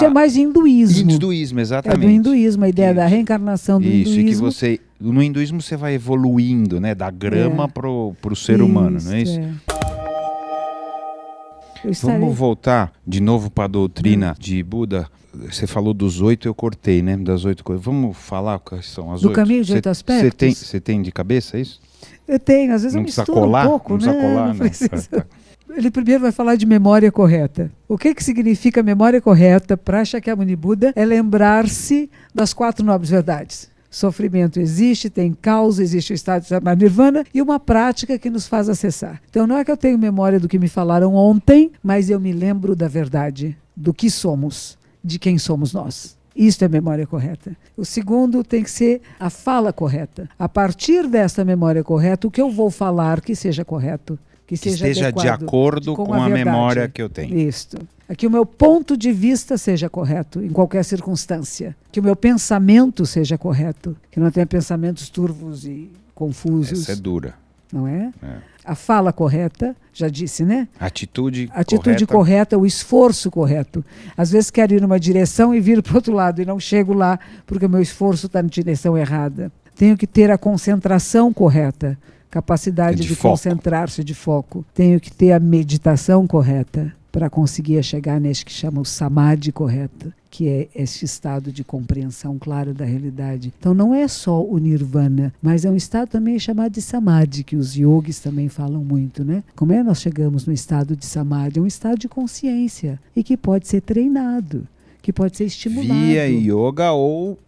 Speaker 1: é mais hinduísmo.
Speaker 3: Hinduísmo, exatamente.
Speaker 1: É do hinduísmo, a ideia da reencarnação do hinduísmo.
Speaker 3: Isso, e que no hinduísmo você vai evoluindo, né? Da grama pro ser humano, não é isso? Vamos voltar de novo para a doutrina de Buda. Você falou dos 8, eu cortei, né? Das 8 coisas. Vamos falar quais são as 8?
Speaker 1: Do caminho de 8 aspectos?
Speaker 3: Você tem de cabeça isso?
Speaker 1: Eu tenho, às vezes eu misturo um pouco, né? Não precisa. Ele primeiro vai falar de memória correta. O que significa memória correta para Shakyamuni Buda? É lembrar-se das 4 nobres verdades. Sofrimento existe, tem causa, existe o estado chamado nirvana e uma prática que nos faz acessar. Então não é que eu tenho memória do que me falaram ontem, mas eu me lembro da verdade, do que somos, de quem somos nós. Isto é memória correta. O segundo tem que ser a fala correta. A partir desta memória correta, o que eu vou falar que seja correto. Que
Speaker 3: esteja de acordo com a memória que eu tenho.
Speaker 1: Isto. Que o meu ponto de vista seja correto em qualquer circunstância. Que o meu pensamento seja correto. Que não tenha pensamentos turvos e confusos.
Speaker 3: Essa é dura.
Speaker 1: Não é? A fala correta, já disse, né?
Speaker 3: Atitude
Speaker 1: correta, o esforço correto. Às vezes quero ir numa direção e viro para o outro lado e não chego lá porque o meu esforço está na direção errada. Tenho que ter a concentração correta, capacidade de concentrar-se, de foco. Tenho que ter a meditação correta para conseguir chegar neste que chama o samadhi correto, que é este estado de compreensão clara da realidade. Então não é só o nirvana, mas é um estado também chamado de samadhi, que os yogis também falam muito, né? Como é que nós chegamos no estado de samadhi? É um estado de consciência e que pode ser treinado, que pode ser estimulado.
Speaker 3: Via yoga ou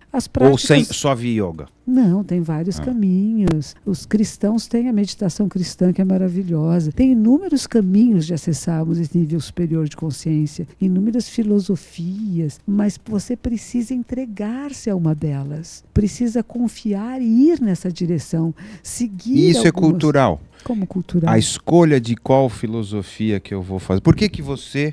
Speaker 3: só via yoga?
Speaker 1: Não, tem vários caminhos. Os cristãos têm a meditação cristã, que é maravilhosa. Tem inúmeros caminhos de acessarmos esse nível superior de consciência, inúmeras filosofias, mas você precisa entregar-se a uma delas. Precisa confiar e ir nessa direção, seguir.
Speaker 3: Isso é cultural.
Speaker 1: Como cultural?
Speaker 3: A escolha de qual filosofia que eu vou fazer. Por que você,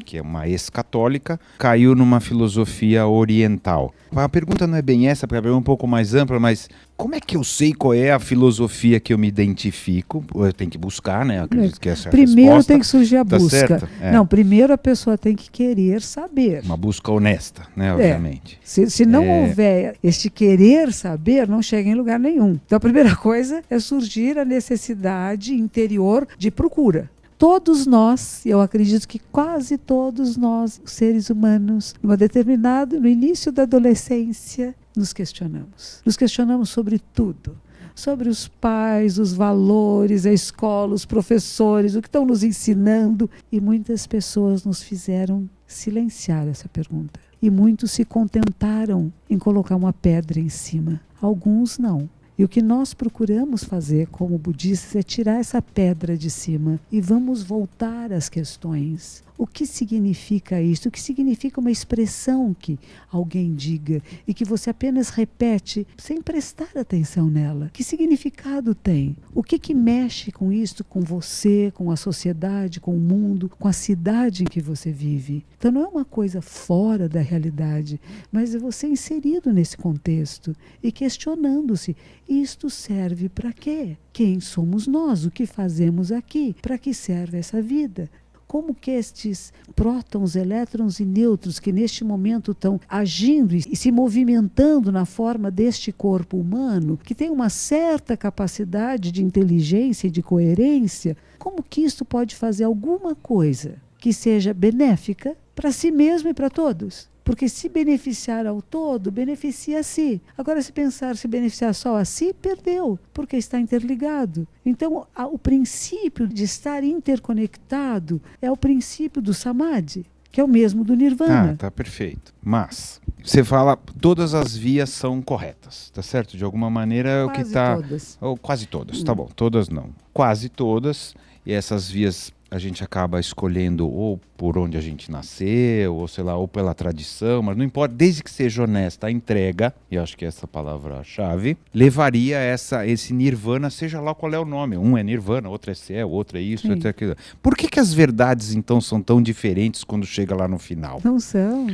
Speaker 3: que é uma ex-católica, caiu numa filosofia oriental? A pergunta não é bem essa, porque a pergunta é um pouco mais ampla, mas como é que eu sei qual é a filosofia que eu me identifico? Eu tenho que buscar, né? Acredito que essa é a
Speaker 1: primeiro
Speaker 3: resposta.
Speaker 1: Tem que surgir a busca.
Speaker 3: Certo?
Speaker 1: Não, primeiro a pessoa tem que querer saber.
Speaker 3: Uma busca honesta, né? Obviamente.
Speaker 1: Se não houver este querer saber, não chega em lugar nenhum. Então a primeira coisa é surgir a necessidade interior de procura. Todos nós, eu acredito que quase todos nós, seres humanos, no início da adolescência, nos questionamos. Nos questionamos sobre tudo. Sobre os pais, os valores, a escola, os professores, o que estão nos ensinando. E muitas pessoas nos fizeram silenciar essa pergunta. E muitos se contentaram em colocar uma pedra em cima. Alguns não. E o que nós procuramos fazer como budistas é tirar essa pedra de cima e vamos voltar às questões. O que significa isso? O que significa uma expressão que alguém diga e que você apenas repete sem prestar atenção nela? Que significado tem? O que mexe com isso, com você, com a sociedade, com o mundo, com a cidade em que você vive? Então não é uma coisa fora da realidade, mas é você inserido nesse contexto e questionando-se. Isto serve para quê? Quem somos nós? O que fazemos aqui? Para que serve essa vida? Como que estes prótons, elétrons e nêutrons que neste momento estão agindo e se movimentando na forma deste corpo humano, que tem uma certa capacidade de inteligência e de coerência, como que isso pode fazer alguma coisa que seja benéfica para si mesmo e para todos? Porque se beneficiar ao todo, beneficia a si. Agora, se pensar se beneficiar só a si, perdeu, porque está interligado. Então, o princípio de estar interconectado é o princípio do samadhi, que é o mesmo do nirvana.
Speaker 3: Tá perfeito. Mas você fala, todas as vias são corretas, tá certo? De alguma maneira é o que está...
Speaker 1: Todas.
Speaker 3: Ou quase todas, tá bom. Todas não. Quase todas. E essas vias a gente acaba escolhendo ou por onde a gente nasceu, ou sei lá, ou pela tradição, mas não importa, desde que seja honesta a entrega, e acho que essa palavra-chave, levaria esse nirvana, seja lá qual é o nome. Um é nirvana, outro é céu, outro é isso, outro é aquilo. Por que as verdades, então, são tão diferentes quando chega lá no final?
Speaker 1: Não são.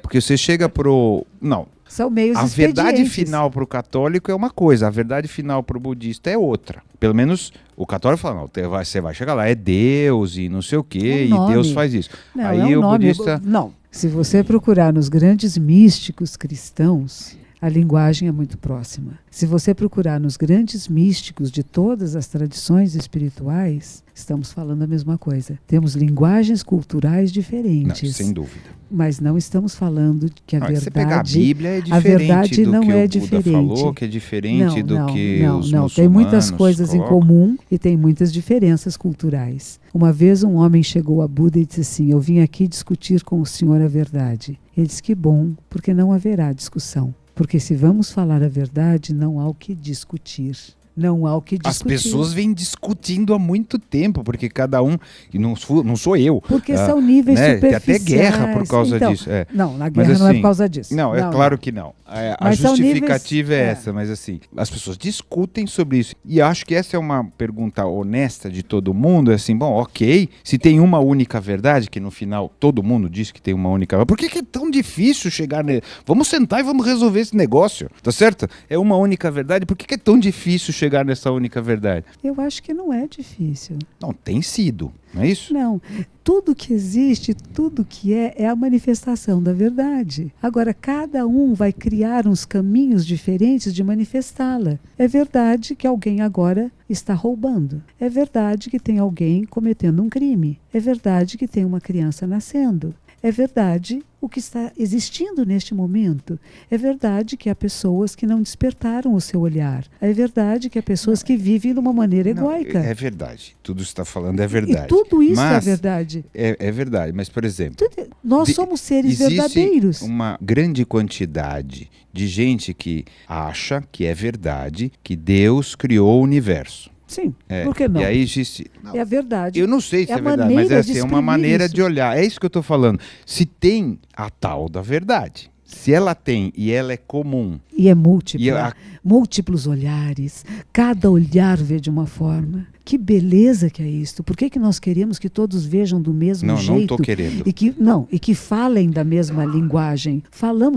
Speaker 3: Porque você chega pro... Não.
Speaker 1: São meios
Speaker 3: a verdade final para o católico é uma coisa, a verdade final para o budista é outra. Pelo menos o católico fala, não, você vai chegar lá, é Deus e não sei o quê, e Deus faz isso.
Speaker 1: Não,
Speaker 3: aí o budista...
Speaker 1: Não, se você procurar nos grandes místicos cristãos, a linguagem é muito próxima. Se você procurar nos grandes místicos de todas as tradições espirituais, estamos falando a mesma coisa. Temos linguagens culturais diferentes.
Speaker 3: Não, sem dúvida.
Speaker 1: Mas não estamos falando que a verdade...
Speaker 3: Se pegar a Bíblia é diferente
Speaker 1: a verdade
Speaker 3: do
Speaker 1: não
Speaker 3: que
Speaker 1: é
Speaker 3: o Buda falou, que é diferente do que os muçulmanos
Speaker 1: tem muitas coisas
Speaker 3: colocam.
Speaker 1: em comum e tem muitas diferenças culturais. Uma vez um homem chegou a Buda e disse assim, eu vim aqui discutir com o senhor a verdade. Ele disse, que bom, porque não haverá discussão. Porque se vamos falar a verdade, não há o que discutir. Não há o que discutir.
Speaker 3: As pessoas vêm discutindo há muito tempo, porque cada um, e não sou eu.
Speaker 1: Porque são níveis superficiais.
Speaker 3: Tem até guerra por causa disso.
Speaker 1: Não, na guerra não é por causa disso.
Speaker 3: Não, é claro que não. A justificativa é essa, mas assim, as pessoas discutem sobre isso. E acho que essa é uma pergunta honesta de todo mundo, é assim, bom, ok, se tem uma única verdade, que no final todo mundo diz que tem uma única verdade, por que é tão difícil chegar nele? Vamos sentar e vamos resolver esse negócio, tá certo? É uma única verdade, por que é tão difícil chegar nessa única verdade?
Speaker 1: Eu acho que não é difícil.
Speaker 3: Não, tem sido, não é isso?
Speaker 1: Não, tudo que existe, tudo que é a manifestação da verdade. Agora, cada um vai criar uns caminhos diferentes de manifestá-la. É verdade que alguém agora está roubando. É verdade que tem alguém cometendo um crime. É verdade que tem uma criança nascendo. É verdade o que está existindo neste momento. É verdade que há pessoas que não despertaram o seu olhar. É verdade que há pessoas que vivem de uma maneira egóica.
Speaker 3: É verdade. Tudo isso que está falando é verdade.
Speaker 1: E tudo isso é verdade.
Speaker 3: É verdade. Mas, por exemplo...
Speaker 1: Nós somos seres verdadeiros.
Speaker 3: Existe uma grande quantidade de gente que acha que é verdade que Deus criou o universo.
Speaker 1: Sim, por que não?
Speaker 3: E aí existe...
Speaker 1: É a verdade.
Speaker 3: Eu não sei se é verdade, mas é uma maneira de olhar. É isso que eu estou falando. Se tem a tal da verdade, se ela tem e ela é comum...
Speaker 1: E é múltipla. Múltiplos olhares. Cada olhar vê de uma forma. Que beleza que é isto. Por que nós queremos que todos vejam do mesmo jeito? Não estou querendo. E que falem da mesma linguagem.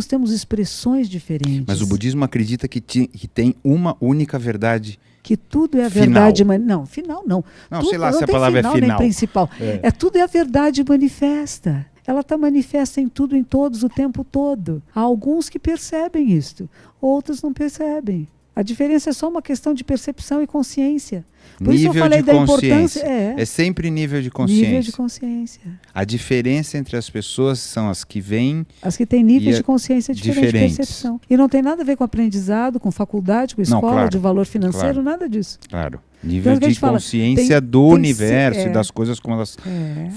Speaker 1: Temos expressões diferentes.
Speaker 3: Mas o budismo acredita que tem uma única verdade.
Speaker 1: Que tudo é a verdade, mas não, final não.
Speaker 3: Não,
Speaker 1: tudo,
Speaker 3: sei lá
Speaker 1: não
Speaker 3: se a palavra
Speaker 1: final,
Speaker 3: é final.
Speaker 1: Nem principal. Tudo é a verdade manifesta. Ela está manifesta em tudo, em todos, o tempo todo. Há alguns que percebem isto, outros não percebem. A diferença é só uma questão de percepção e consciência. Por isso eu falei da importância.
Speaker 3: É sempre nível de consciência.
Speaker 1: Nível de consciência.
Speaker 3: A diferença entre as pessoas são as que vêm...
Speaker 1: As que têm níveis de consciência diferentes de percepção. E não tem nada a ver com aprendizado, com faculdade, com escola, claro, de valor financeiro, nada disso.
Speaker 3: Claro. Nível de consciência do universo e das coisas como elas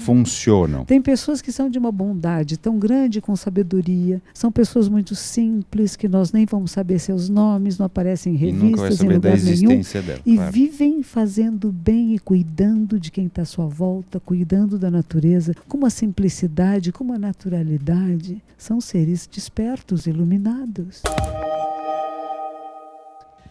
Speaker 3: funcionam.
Speaker 1: Tem pessoas que são de uma bondade tão grande, com sabedoria. São pessoas muito simples, que nós nem vamos saber seus nomes, não aparecem em revistas,
Speaker 3: nunca vai saber
Speaker 1: em lugar
Speaker 3: da existência
Speaker 1: nenhum.
Speaker 3: Dela,
Speaker 1: e
Speaker 3: claro.
Speaker 1: Vivem fazendo bem e cuidando de quem está à sua volta, cuidando da natureza, com uma simplicidade, com uma naturalidade. São seres despertos, iluminados.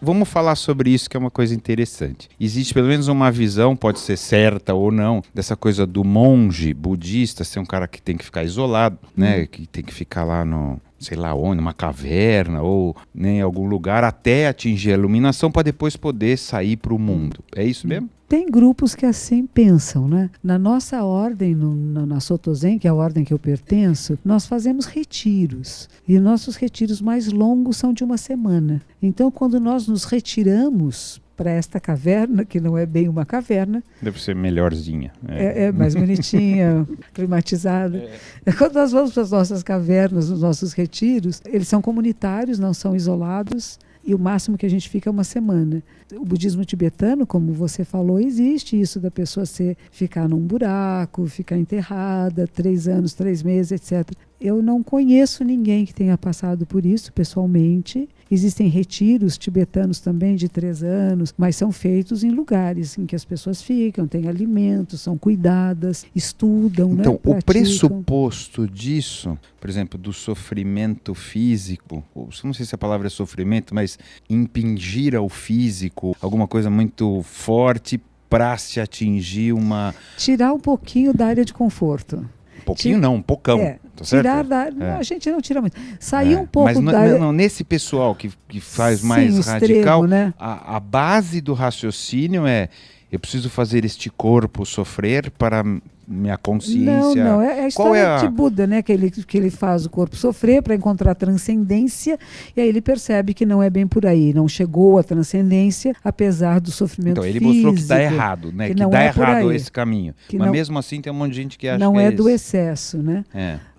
Speaker 3: Vamos falar sobre isso, que é uma coisa interessante. Existe pelo menos uma visão, pode ser certa ou não, dessa coisa do monge budista ser um cara que tem que ficar isolado, né? Que tem que ficar lá no, sei lá onde, numa caverna ou em algum lugar até atingir a iluminação para depois poder sair para o mundo. É isso mesmo?
Speaker 1: Tem grupos que assim pensam, né? Na nossa ordem, na Soto-Zen, que é a ordem que eu pertenço, nós fazemos retiros. E nossos retiros mais longos são de uma semana. Então, quando nós nos retiramos para esta caverna, que não é bem uma caverna...
Speaker 3: Deve ser melhorzinha.
Speaker 1: É mais bonitinha, climatizada. Quando nós vamos para as nossas cavernas, os nossos retiros, eles são comunitários, não são isolados. E o máximo que a gente fica é uma semana. O budismo tibetano, como você falou, existe isso da pessoa ficar num buraco, ficar enterrada, 3 anos, 3 meses, etc. Eu não conheço ninguém que tenha passado por isso pessoalmente. Existem retiros tibetanos também de 3 anos, mas são feitos em lugares em que as pessoas ficam, têm alimentos, são cuidadas, estudam,
Speaker 3: então,
Speaker 1: praticam.
Speaker 3: O pressuposto disso, por exemplo, do sofrimento físico, não sei se a palavra é sofrimento, mas impingir ao físico alguma coisa muito forte para se atingir uma...
Speaker 1: Tirar um pouquinho da área de conforto.
Speaker 3: Um pouquinho não, um pocão. Tá
Speaker 1: tirar
Speaker 3: certo?
Speaker 1: Não, a gente não tira muito. Sair um pouco
Speaker 3: mas
Speaker 1: da área...
Speaker 3: Mas nesse pessoal que faz
Speaker 1: Sim,
Speaker 3: mais radical,
Speaker 1: extremo, né?
Speaker 3: a base do raciocínio é: eu preciso fazer este corpo sofrer para minha consciência...
Speaker 1: Não, é a história de Buda, né? Que ele faz o corpo sofrer para encontrar transcendência, e aí ele percebe que não é bem por aí, não chegou à transcendência, apesar do sofrimento físico.
Speaker 3: Então ele mostrou que está errado, né? Que dá errado esse caminho. Mas mesmo assim tem um monte de gente que acha que
Speaker 1: não é do excesso, né?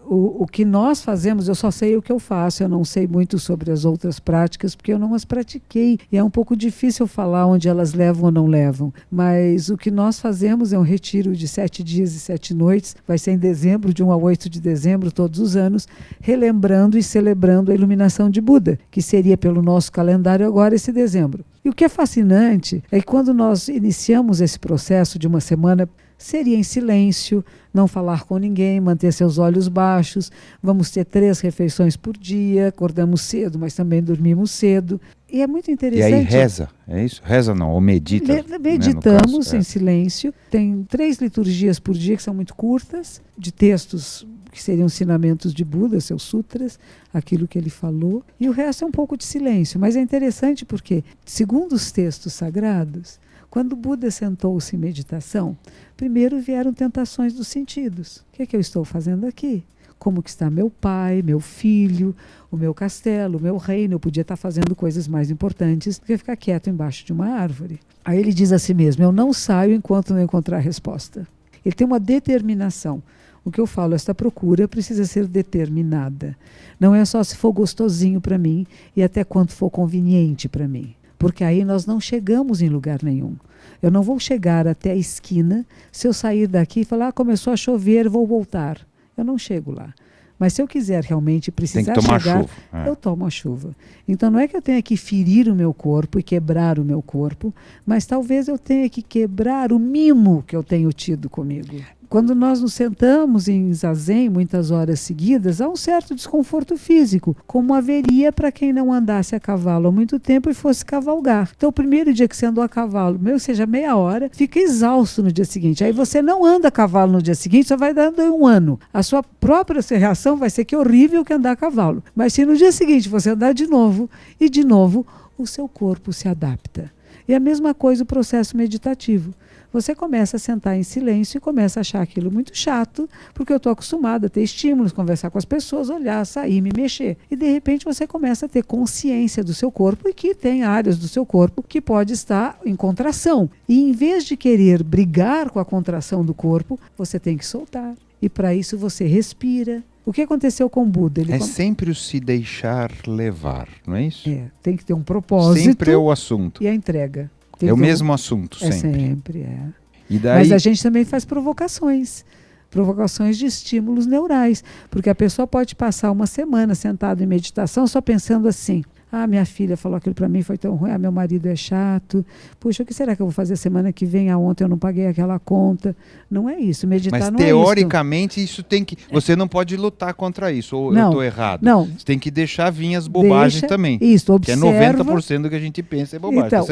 Speaker 1: O que nós fazemos, eu só sei o que eu faço, eu não sei muito sobre as outras práticas, porque eu não as pratiquei. E é um pouco difícil falar onde elas levam ou não levam. Mas o que nós fazemos é um retiro de 7 dias e 7 noites, vai ser em dezembro, de 1 a 8 de dezembro, todos os anos, relembrando e celebrando a iluminação de Buda, que seria pelo nosso calendário agora esse dezembro. E o que é fascinante é que quando nós iniciamos esse processo de uma semana, seria em silêncio, não falar com ninguém, manter seus olhos baixos, vamos ter 3 refeições por dia, acordamos cedo, mas também dormimos cedo. E é muito interessante.
Speaker 3: E aí reza, é isso? Reza não, ou medita.
Speaker 1: Meditamos
Speaker 3: né,
Speaker 1: em silêncio. Tem 3 liturgias por dia que são muito curtas, de textos que seriam ensinamentos de Buda, seus sutras, aquilo que ele falou. E o resto é um pouco de silêncio. Mas é interessante porque, segundo os textos sagrados, quando Buda sentou-se em meditação, primeiro vieram tentações dos sentidos. O que é que eu estou fazendo aqui? Como que está meu pai, meu filho, o meu castelo, o meu reino? Eu podia estar fazendo coisas mais importantes do que ficar quieto embaixo de uma árvore. Aí ele diz a si mesmo, eu não saio enquanto não encontrar a resposta. Ele tem uma determinação. O que eu falo, esta procura precisa ser determinada. Não é só se for gostosinho para mim e até quanto for conveniente para mim. Porque aí nós não chegamos em lugar nenhum. Eu não vou chegar até a esquina se eu sair daqui e falar, começou a chover, vou voltar. Eu não chego lá. Mas se eu quiser realmente precisar chegar, eu tomo a chuva. Então não é que eu tenha que ferir o meu corpo e quebrar o meu corpo, mas talvez eu tenha que quebrar o mimo que eu tenho tido comigo. Quando nós nos sentamos em zazen muitas horas seguidas, há um certo desconforto físico, como haveria para quem não andasse a cavalo há muito tempo e fosse cavalgar. Então, o primeiro dia que você andou a cavalo, seja meia hora, fica exausto no dia seguinte. Aí você não anda a cavalo no dia seguinte, só vai dando 1 ano. A sua própria reação vai ser que é horrível que andar a cavalo. Mas se no dia seguinte você andar de novo, e de novo, o seu corpo se adapta. E a mesma coisa o processo meditativo. Você começa a sentar em silêncio e começa a achar aquilo muito chato, porque eu estou acostumado a ter estímulos, conversar com as pessoas, olhar, sair, me mexer. E de repente você começa a ter consciência do seu corpo e que tem áreas do seu corpo que pode estar em contração. E em vez de querer brigar com a contração do corpo, você tem que soltar. E para isso você respira. O que aconteceu com o Buda? Ele
Speaker 3: sempre o se deixar levar, não é isso?
Speaker 1: Tem que ter um propósito.
Speaker 3: Sempre é o assunto.
Speaker 1: E a entrega.
Speaker 3: É o mesmo assunto, sempre.
Speaker 1: Sempre.
Speaker 3: E daí...
Speaker 1: Mas a gente também faz provocações de estímulos neurais, porque a pessoa pode passar uma semana sentada em meditação só pensando assim, minha filha falou aquilo para mim, foi tão ruim, meu marido é chato, puxa, o que será que eu vou fazer semana que vem? Ontem eu não paguei aquela conta. Não é isso, meditar
Speaker 3: Mas
Speaker 1: não é isso.
Speaker 3: Mas teoricamente isso tem que... Você não pode lutar contra isso, ou eu estou errado?
Speaker 1: Não.
Speaker 3: Você tem que deixar vir as bobagens também.
Speaker 1: Isso, observa.
Speaker 3: Que é 90% do que a gente pensa é bobagem.
Speaker 1: Então,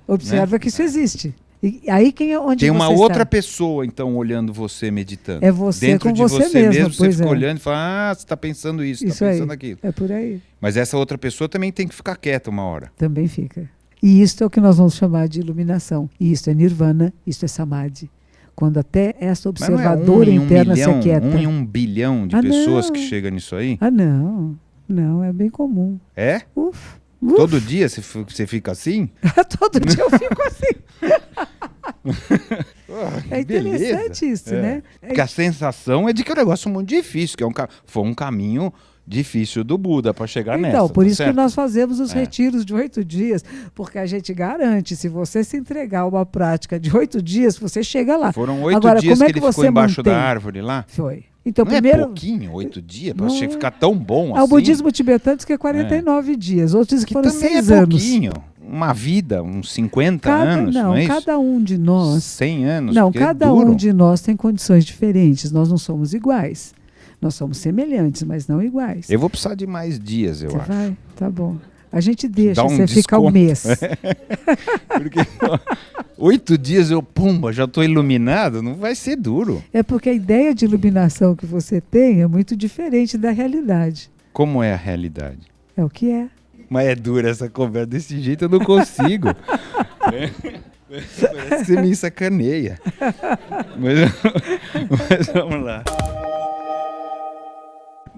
Speaker 1: observa que isso existe. E aí onde
Speaker 3: tem uma
Speaker 1: você
Speaker 3: outra
Speaker 1: está?
Speaker 3: pessoa, então, olhando você meditando.
Speaker 1: É você
Speaker 3: dentro
Speaker 1: com
Speaker 3: de
Speaker 1: você mesmo.
Speaker 3: Você fica olhando e fala, você está pensando isso está pensando
Speaker 1: aí,
Speaker 3: aquilo.
Speaker 1: É por aí.
Speaker 3: Mas essa outra pessoa também tem que ficar quieta uma hora.
Speaker 1: Também fica. E isso é o que nós vamos chamar de iluminação. E isso é nirvana, isso é samadhi. Quando até essa observadora interna se aquieta.
Speaker 3: 1 em 1 bilhão de pessoas que chegam nisso aí?
Speaker 1: Não, é bem comum.
Speaker 3: É?
Speaker 1: Uf.
Speaker 3: Todo dia você fica assim?
Speaker 1: Todo dia eu fico assim. É interessante isso, né?
Speaker 3: Porque a sensação é de que é um negócio muito difícil, que foi um caminho difícil do Buda para chegar nessa.
Speaker 1: Então, por isso
Speaker 3: certo?
Speaker 1: que nós fazemos os retiros de 8 dias, porque a gente garante, se você se entregar a uma prática de 8 dias, você chega lá.
Speaker 3: Foram 8
Speaker 1: Agora,
Speaker 3: dias
Speaker 1: como
Speaker 3: que ele ficou embaixo da árvore lá?
Speaker 1: Foi. Então,
Speaker 3: não
Speaker 1: primeiro,
Speaker 3: é pouquinho, 8 dias, para ficar tão bom assim.
Speaker 1: O budismo tibetano diz que é 49 dias, outros dizem que foram 6
Speaker 3: é
Speaker 1: anos.
Speaker 3: Pouquinho. Uma vida, uns 50 anos, não é isso?
Speaker 1: Cada um de nós...
Speaker 3: 100 anos,
Speaker 1: não, cada um de nós tem condições diferentes, nós não somos iguais. Nós somos semelhantes, mas não iguais.
Speaker 3: Eu vou precisar de mais dias, eu acho.
Speaker 1: Você vai? Tá bom. A gente deixa,
Speaker 3: você
Speaker 1: fica um mês.
Speaker 3: Porque 8 dias já estou iluminado, não vai ser duro.
Speaker 1: É porque a ideia de iluminação que você tem é muito diferente da realidade.
Speaker 3: Como é a realidade?
Speaker 1: É o que é.
Speaker 3: Mas é dura essa conversa, desse jeito eu não consigo. Parece que você me sacaneia. Mas vamos lá.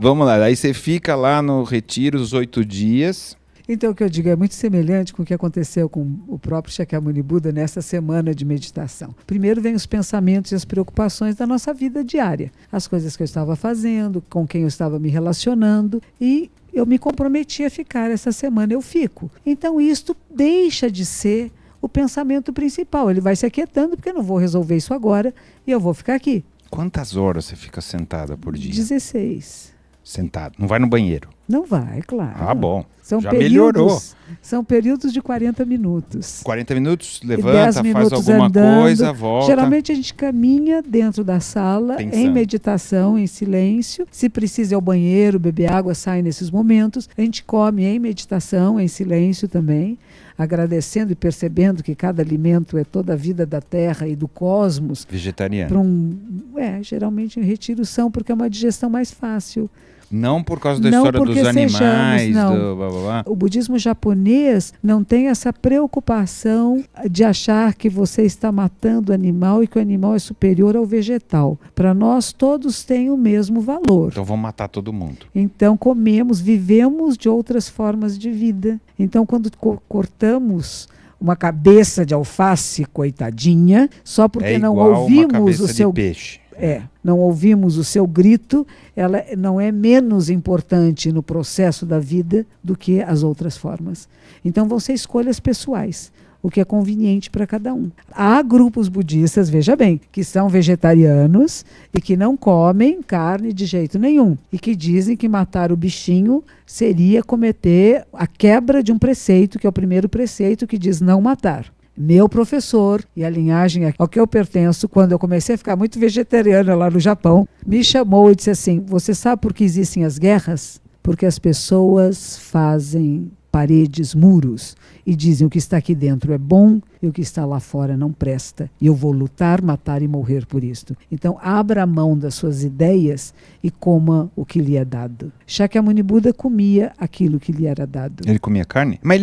Speaker 3: Vamos lá, aí você fica lá no retiro os 8 dias.
Speaker 1: Então, o que eu digo é muito semelhante com o que aconteceu com o próprio Shakyamuni Buda nessa semana de meditação. Primeiro vem os pensamentos e as preocupações da nossa vida diária. As coisas que eu estava fazendo, com quem eu estava me relacionando, e eu me comprometi a ficar essa semana, eu fico. Então, isto deixa de ser o pensamento principal. Ele vai se aquietando, porque eu não vou resolver isso agora, e eu vou ficar aqui.
Speaker 3: Quantas horas você fica sentada por dia?
Speaker 1: 16.
Speaker 3: Sentado. Não vai no banheiro?
Speaker 1: Não vai, claro.
Speaker 3: Ah, bom.
Speaker 1: São
Speaker 3: Já melhorou.
Speaker 1: São períodos de 40 minutos.
Speaker 3: 40 minutos, levanta, faz alguma
Speaker 1: andando.
Speaker 3: coisa, volta.
Speaker 1: Geralmente a gente caminha dentro da sala,
Speaker 3: Pensando.
Speaker 1: em meditação, em silêncio. Se precisa ir ao banheiro, beber água, sai nesses momentos. A gente come em meditação, em silêncio também, agradecendo e percebendo que cada alimento é toda a vida da terra e do cosmos.
Speaker 3: Vegetariano.
Speaker 1: Geralmente em retiro são, porque é uma digestão mais fácil.
Speaker 3: Não por causa da história dos animais, do blá, blá, blá.
Speaker 1: O budismo japonês não tem essa preocupação de achar que você está matando o animal e que o animal é superior ao vegetal. Para nós, todos têm o mesmo valor.
Speaker 3: Então vamos matar todo mundo.
Speaker 1: Então comemos, vivemos de outras formas de vida. Então quando cortamos uma cabeça de alface, coitadinha, só porque não ouvimos o seu...
Speaker 3: de peixe.
Speaker 1: Não ouvimos o seu grito, ela não é menos importante no processo da vida do que as outras formas. Então vão ser escolhas pessoais, o que é conveniente para cada um. Há grupos budistas, veja bem, que são vegetarianos e que não comem carne de jeito nenhum e que dizem que matar o bichinho seria cometer a quebra de um preceito, que é o primeiro preceito que diz não matar. Meu professor e a linhagem ao que eu pertenço, quando eu comecei a ficar muito vegetariana lá no Japão, me chamou e disse assim: você sabe por que existem as guerras? Porque as pessoas fazem paredes, muros, e dizem o que está aqui dentro é bom e o que está lá fora não presta. E eu vou lutar, matar e morrer por isto. Então, abra a mão das suas ideias e coma o que lhe é dado. Shakyamuni Buda comia aquilo que lhe era dado.
Speaker 3: Ele comia carne? Mas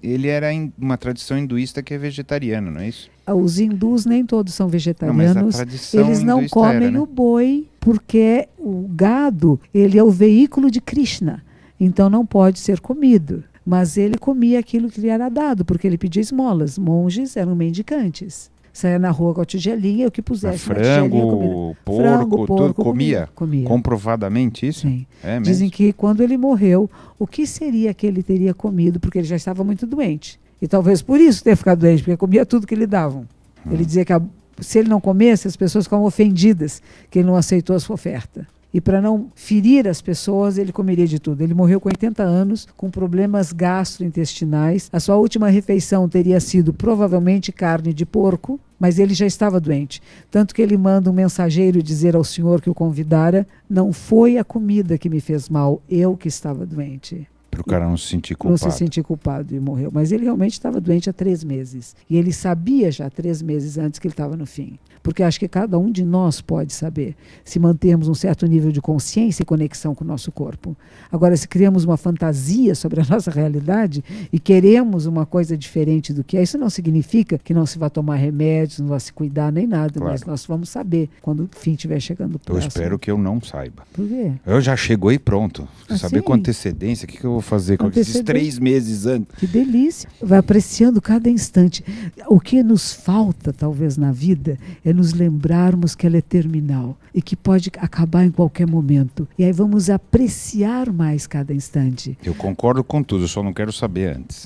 Speaker 3: ele era uma tradição hinduísta que é vegetariano, não é isso?
Speaker 1: Os hindus nem todos são vegetarianos.
Speaker 3: Não, mas a tradição
Speaker 1: eles não comem
Speaker 3: era, né?
Speaker 1: o boi, porque o gado ele é o veículo de Krishna. Então não pode ser comido. Mas ele comia aquilo que lhe era dado, porque ele pedia esmolas. Monges eram mendicantes. Saia na rua com a tigelinha, o que pusesse
Speaker 3: frango, porco, tudo comia? Comprovadamente isso?
Speaker 1: Sim.
Speaker 3: É mesmo?
Speaker 1: Dizem que quando ele morreu, o que seria que ele teria comido? Porque ele já estava muito doente. E talvez por isso ter ficado doente, porque comia tudo que lhe davam. Ele dizia que se ele não comesse, as pessoas ficavam ofendidas, que ele não aceitou a sua oferta. E para não ferir as pessoas, ele comeria de tudo. Ele morreu com 80 anos, com problemas gastrointestinais. A sua última refeição teria sido provavelmente carne de porco, mas ele já estava doente. Tanto que ele manda um mensageiro dizer ao senhor que o convidara: não foi a comida que me fez mal, eu que estava doente.
Speaker 3: Para o cara não se sentir culpado.
Speaker 1: Não se sentir culpado e morreu. Mas ele realmente estava doente há 3 meses. E ele sabia já 3 meses antes que ele estava no fim. Porque acho que cada um de nós pode saber se mantermos um certo nível de consciência e conexão com o nosso corpo. Agora, se criamos uma fantasia sobre a nossa realidade e queremos uma coisa diferente do que é, isso não significa que não se vá tomar remédios, não vá se cuidar nem nada, claro. Mas nós vamos saber quando o fim estiver chegando próximo.
Speaker 3: Eu espero que eu não saiba.
Speaker 1: Por quê?
Speaker 3: Eu já chegou aí pronto. Saber com antecedência, o que eu vou fazer com esses 3 meses antes?
Speaker 1: Que delícia. Vai apreciando cada instante. O que nos falta, talvez, na vida é nos lembrarmos que ela é terminal e que pode acabar em qualquer momento. E aí vamos apreciar mais cada instante.
Speaker 3: Eu concordo com tudo, só não quero saber antes.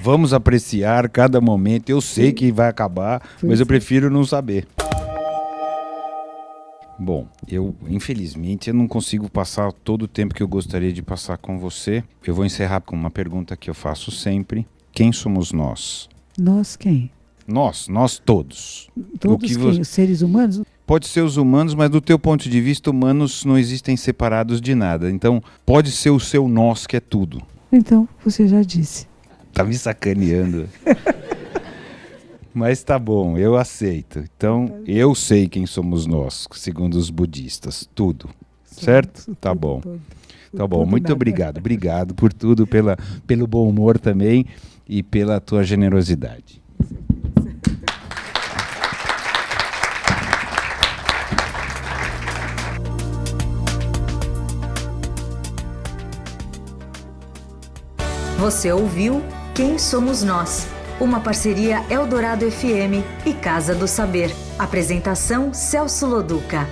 Speaker 3: Vamos apreciar cada momento. Eu sei que vai acabar, mas eu prefiro não saber. Bom, infelizmente eu não consigo passar todo o tempo que eu gostaria de passar com você. Eu vou encerrar com uma pergunta que eu faço sempre. Quem somos nós?
Speaker 1: Nós quem?
Speaker 3: Nós todos.
Speaker 1: Todos quem? Os seres humanos?
Speaker 3: Pode ser os humanos, mas do teu ponto de vista, humanos não existem separados de nada. Então, pode ser o seu nós que é tudo.
Speaker 1: Então, você já disse.
Speaker 3: Tá me sacaneando. Mas tá bom, eu aceito. Então, eu sei quem somos nós, segundo os budistas. Tudo. Certo? Tá bom. Tá bom, muito obrigado. Obrigado por tudo, pelo bom humor também e pela tua generosidade.
Speaker 2: Você ouviu Quem Somos Nós? Uma parceria Eldorado FM e Casa do Saber. Apresentação Celso Loduca.